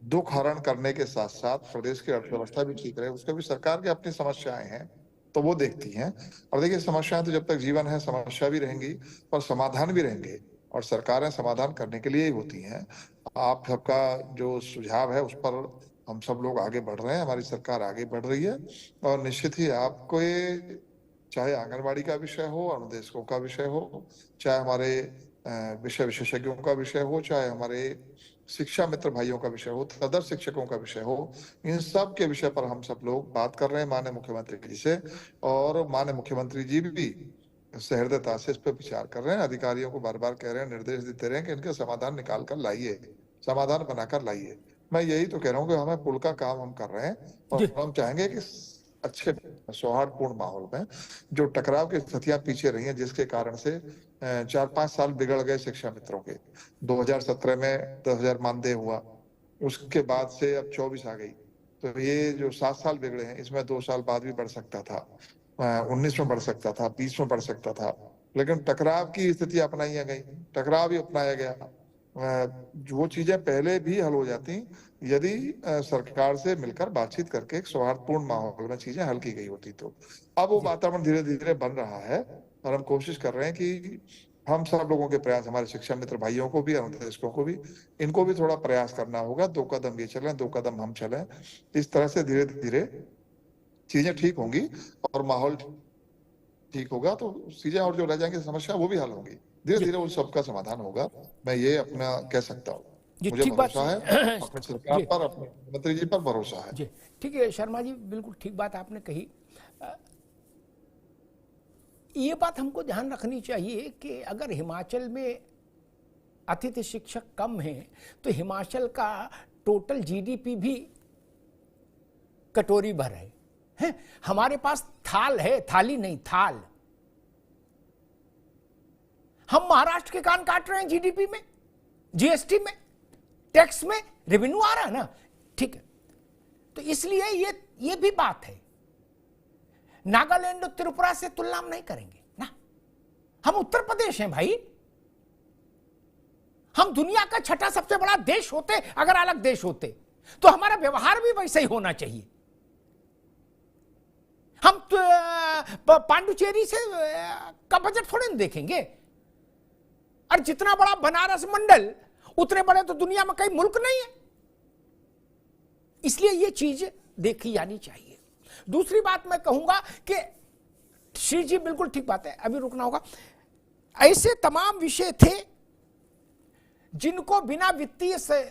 दुख हरण करने के साथ साथ प्रदेश की अर्थव्यवस्था भी ठीक रहे, उसके भी सरकार की अपनी समस्याएं हैं तो वो देखती हैं। और देखिए, समस्याएं तो जब तक जीवन है समस्या भी रहेंगी और समाधान भी रहेंगे, और सरकारें समाधान करने के लिए ही होती हैं। आप सबका जो सुझाव है उस पर हम सब लोग आगे बढ़ रहे हैं, हमारी सरकार आगे बढ़ रही है। और निश्चित ही आपको ये चाहे आंगनबाड़ी का विषय हो, अनुदेशकों का विषय हो, चाहे हमारे विषय विशेषज्ञों का विषय हो, चाहे हमारे शिक्षा मित्र भाइयों का विषय हो, तदर शिक्षकों का विषय हो, इन सब के विषय पर हम सब लोग बात कर रहे हैं माननीय मुख्यमंत्री जी से। और माननीय मुख्यमंत्री जी भी सहृदयता से इस पर विचार कर रहे हैं। अधिकारियों को बार बार कह रहे हैं, निर्देश देते रहे कि इनके समाधान निकाल कर लाइए, समाधान बनाकर लाइए। मैं यही तो कह रहा हूँ कि हमें पुल का काम हम कर रहे हैं और हम चाहेंगे कि अच्छे सौहार्दपूर्ण माहौल में जो टकराव की स्थितियां पीछे रही हैं, जिसके कारण से 4-5 साल बिगड़ गए शिक्षा मित्रों के। 2017 में 10,000 मानदेय हुआ, उसके बाद से अब 24 आ गई, तो ये जो 7 साल बिगड़े हैं इसमें 2 साल बाद भी बढ़ सकता था, 19 में बढ़ सकता था, 20 में बढ़ सकता था, लेकिन टकराव की स्थिति अपनाई गई, टकराव ही अपनाया गया। जो चीजें पहले भी हल हो जाती यदि सरकार से मिलकर बातचीत करके एक सौहार्दपूर्ण माहौल में चीजें हल की गई होती। तो अब वो वातावरण धीरे धीरे बन रहा है और हम कोशिश कर रहे हैं कि हम सब लोगों के प्रयास, हमारे शिक्षा मित्र भाइयों को भी, अनुदेशकों को भी, इनको भी थोड़ा प्रयास करना होगा। 2 कदम ये चलें, 2 कदम हम चलें, इस तरह से धीरे धीरे चीजें ठीक होंगी और माहौल ठीक होगा तो चीजें और जो रह जाएंगी समस्या वो भी हल होंगी, धीरे धीरे उन सबका समाधान होगा। मैं ये अपना कह सकता हूँ, मुझे भरोसा है अपनी सरकार पर, अपने मुख्यमंत्री जी पर भरोसा है। जी ठीक है शर्मा जी, बिल्कुल ठीक बात आपने कही। ये बात हमको ध्यान रखनी चाहिए कि अगर हिमाचल में अतिथि शिक्षक कम हैं तो हिमाचल का टोटल जीडीपी भी कटोरी भर है। हमारे पास थाल है, थाली नहीं, थाल। हम महाराष्ट्र के कान काट रहे हैं जीडीपी में, जीएसटी में, टैक्स में, रेवेन्यू आ रहा है ना, ठीक है। तो इसलिए ये भी बात है, नागालैंड और त्रिपुरा से तुलना हम नहीं करेंगे ना। हम उत्तर प्रदेश हैं भाई, हम दुनिया का 6ठा सबसे बड़ा देश होते अगर अलग देश होते तो हमारा व्यवहार भी वैसे ही होना चाहिए। हम पांडुचेरी से का बजट थोड़े न देखेंगे, और जितना बड़ा बनारस मंडल उतने बड़े तो दुनिया में कई मुल्क नहीं है। इसलिए ये चीज देखी जानी चाहिए। दूसरी बात मैं कहूंगा कि श्री जी बिल्कुल ठीक बात है, अभी रुकना होगा। ऐसे तमाम विषय थे जिनको बिना वित्तीय से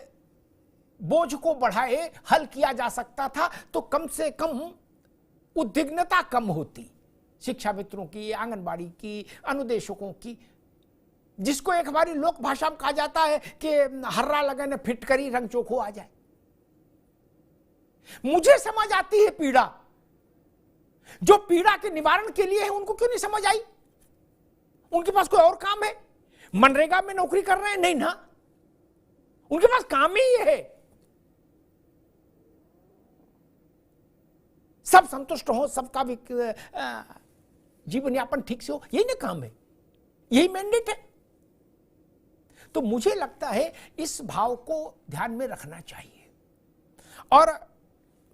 बोझ को बढ़ाए हल किया जा सकता था, तो कम से कम उद्विग्नता कम होती शिक्षा मित्रों की, आंगनबाड़ी की, अनुदेशकों की, जिसको एक हमारी लोक भाषा में कहा जाता है कि हर्रा लगन फिट करी रंग चोखो आ जाए। मुझे समझ आती है पीड़ा, जो पीड़ा के निवारण के लिए है उनको क्यों नहीं समझ आई? उनके पास कोई और काम है? मनरेगा में नौकरी कर रहे हैं? नहीं ना, उनके पास काम ही ये है, सब संतुष्ट हो, सबका भी जीवन यापन ठीक से हो, यही ना काम है, यही मैंडेट है। तो मुझे लगता है इस भाव को ध्यान में रखना चाहिए। और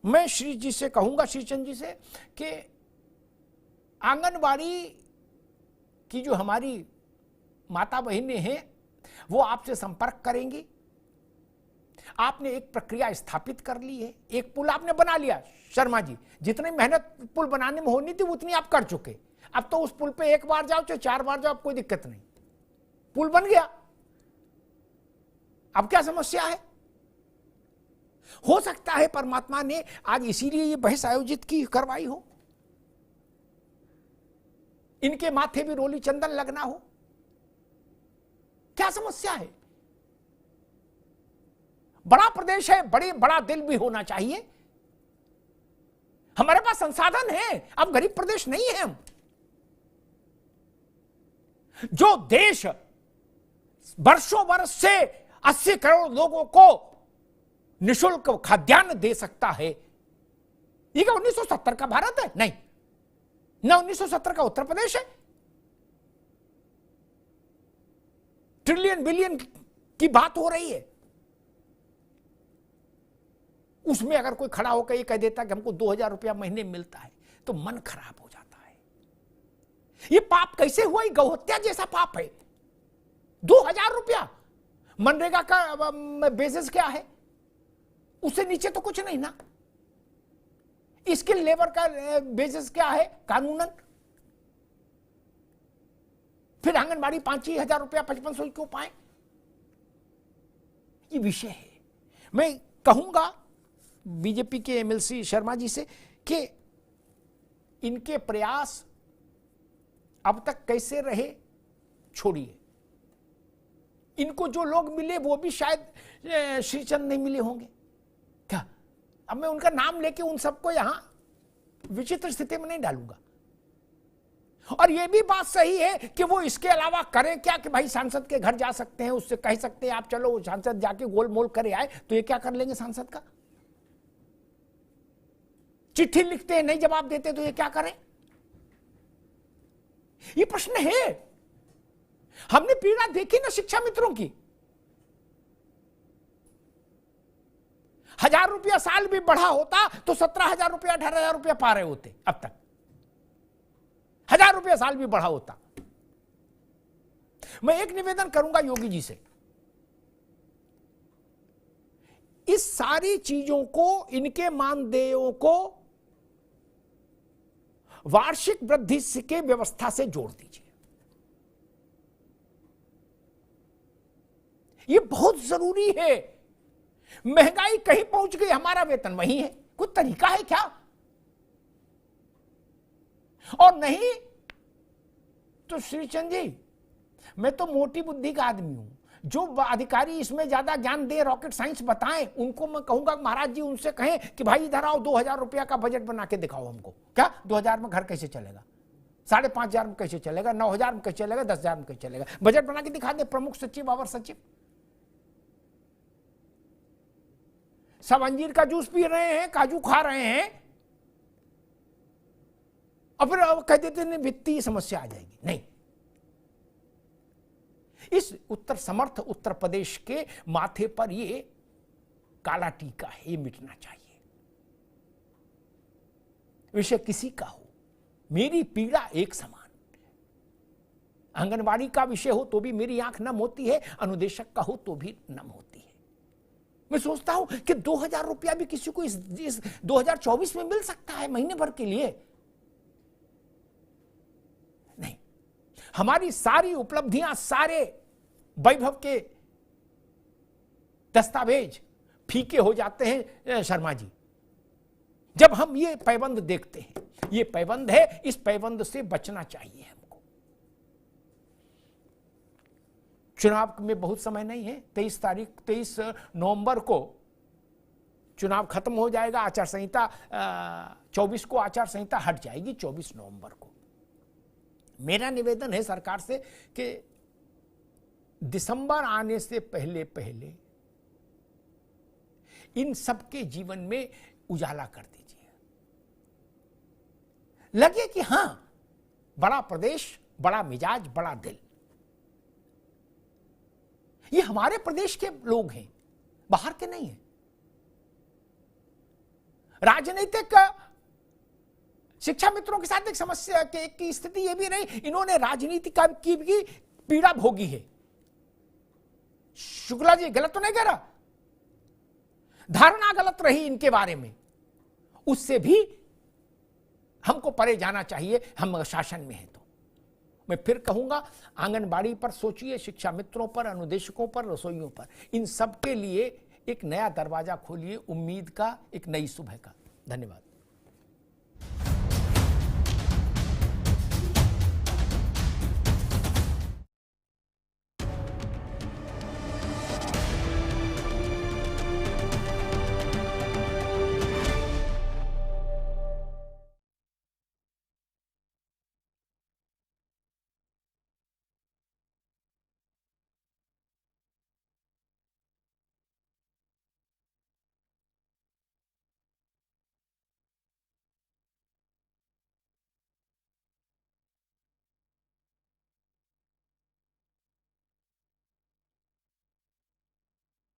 मैं श्री जी से कहूंगा, श्रीचंद जी से, कि आंगनबाड़ी की जो हमारी माता बहनें हैं वो आपसे संपर्क करेंगी, आपने एक प्रक्रिया स्थापित कर ली है, एक पुल आपने बना लिया। शर्मा जी, जितनी मेहनत पुल बनाने में होनी थी उतनी आप कर चुके। अब तो उस पुल पे एक बार जाओ चाहे 4 बार जाओ, कोई दिक्कत नहीं, पुल बन गया। अब क्या समस्या है? हो सकता है परमात्मा ने आज इसीलिए ये बहस आयोजित की करवाई हो, इनके माथे भी रोली चंदन लगना हो। क्या समस्या है? बड़ा प्रदेश है, बड़ा दिल भी होना चाहिए। हमारे पास संसाधन है, अब गरीब प्रदेश नहीं है हम। जो देश वर्षों वर्ष से 80 करोड़ लोगों को निःशुल्क खाद्यान्न दे सकता है, ये क्या 1970 का भारत है? नहीं, ना 1970 का उत्तर प्रदेश है। ट्रिलियन बिलियन की बात हो रही है, उसमें अगर कोई खड़ा होकर ये कह देता कि हमको 2000 रुपया महीने मिलता है तो मन खराब हो जाता है। ये पाप कैसे हुआ? ये गौहत्या जैसा पाप है। 2000 रुपया मनरेगा का बेसिस क्या है? उससे नीचे तो कुछ नहीं ना। स्किल लेबर का बेसिस क्या है कानूनन? फिर आंगनबाड़ी 5,000 रुपया 5500 क्यों पाए? ये विषय है। मैं कहूंगा बीजेपी के एमएलसी शर्मा जी से कि इनके प्रयास अब तक कैसे रहे छोड़िए। इनको जो लोग मिले वो भी शायद श्रीचंद नहीं मिले होंगे क्या? अब मैं उनका नाम लेके उन सबको यहां विचित्र स्थिति में नहीं डालूंगा। और ये भी बात सही है कि वो इसके अलावा करें क्या कि भाई सांसद के घर जा सकते हैं, उससे कह सकते हैं आप चलो सांसद जाके गोल मोल करे आए, तो ये क्या कर लेंगे सांसद का? चिट्ठी लिखते हैं नहीं जवाब देते तो ये क्या करें? ये प्रश्न है। हमने पीड़ा देखी ना शिक्षा मित्रों की। 1000 रुपया साल भी बढ़ा होता तो 17,000 रुपया 18,000 रुपया पा रहे होते अब तक। 1000 रुपया साल भी बढ़ा होता। मैं एक निवेदन करूंगा योगी जी से, इस सारी चीजों को, इनके मानदेयों को वार्षिक वृद्धि के व्यवस्था से जोड़ दीजिए। ये बहुत जरूरी है। महंगाई कहीं पहुंच गई, हमारा वेतन वही है। कुछ तरीका है क्या? और नहीं तो श्रीचंद जी, मैं तो मोटी बुद्धि का आदमी हूं। जो अधिकारी इसमें ज्यादा ज्ञान दे, रॉकेट साइंस बताएं, उनको मैं कहूंगा महाराज जी उनसे कहें कि भाई इधर आओ, 2000 रुपया का बजट बना के दिखाओ हमको। क्या 2000 में घर कैसे चलेगा? 5,500 में कैसे चलेगा? 9,000 में कैसे चलेगा? 10,000 में कैसे चलेगा? बजट बना के दिखा दे प्रमुख सचिव, अवर सचिव। सब अंजीर का जूस पी रहे हैं, काजू खा रहे हैं, और फिर कह देते हैं वित्तीय समस्या आ जाएगी। नहीं, इस समर्थ उत्तर प्रदेश के माथे पर ये काला टीका है, ये मिटना चाहिए। विषय किसी का हो, मेरी पीड़ा एक समान। आंगनबाड़ी का विषय हो तो भी मेरी आंख नम होती है, अनुदेशक का हो तो भी नम होती है। मैं सोचता हूं कि 2000 रुपया भी किसी को इस 2024 में मिल सकता है महीने भर के लिए। नहीं, हमारी सारी उपलब्धियां, सारे वैभव के दस्तावेज फीके हो जाते हैं शर्मा जी जब हम ये पैबंद देखते हैं। ये पैबंद है, इस पैबंद से बचना चाहिए हमको। चुनाव में बहुत समय नहीं है। 23 नवंबर को चुनाव खत्म हो जाएगा। आचार संहिता 24 को आचार संहिता हट जाएगी, 24 नवंबर को। मेरा निवेदन है सरकार से कि दिसंबर आने से पहले पहले इन सबके जीवन में उजाला कर दीजिए। लगे कि हां, बड़ा प्रदेश, बड़ा मिजाज, बड़ा दिल। ये हमारे प्रदेश के लोग हैं, बाहर के नहीं हैं। राजनीतिक शिक्षा मित्रों के साथ एक समस्या की स्थिति यह भी नहीं, इन्होंने राजनीति की भी पीड़ा भोगी है। शुक्ला जी गलत तो नहीं कह रहा? धारणा गलत रही इनके बारे में, उससे भी हमको परे जाना चाहिए, हम शासन में हैं तो। मैं फिर कहूंगा, आंगनबाड़ी पर सोचिए, शिक्षा मित्रों पर, अनुदेशकों पर, रसोइयों पर, इन सब के लिए एक नया दरवाजा खोलिए, उम्मीद का, एक नई सुबह का। धन्यवाद।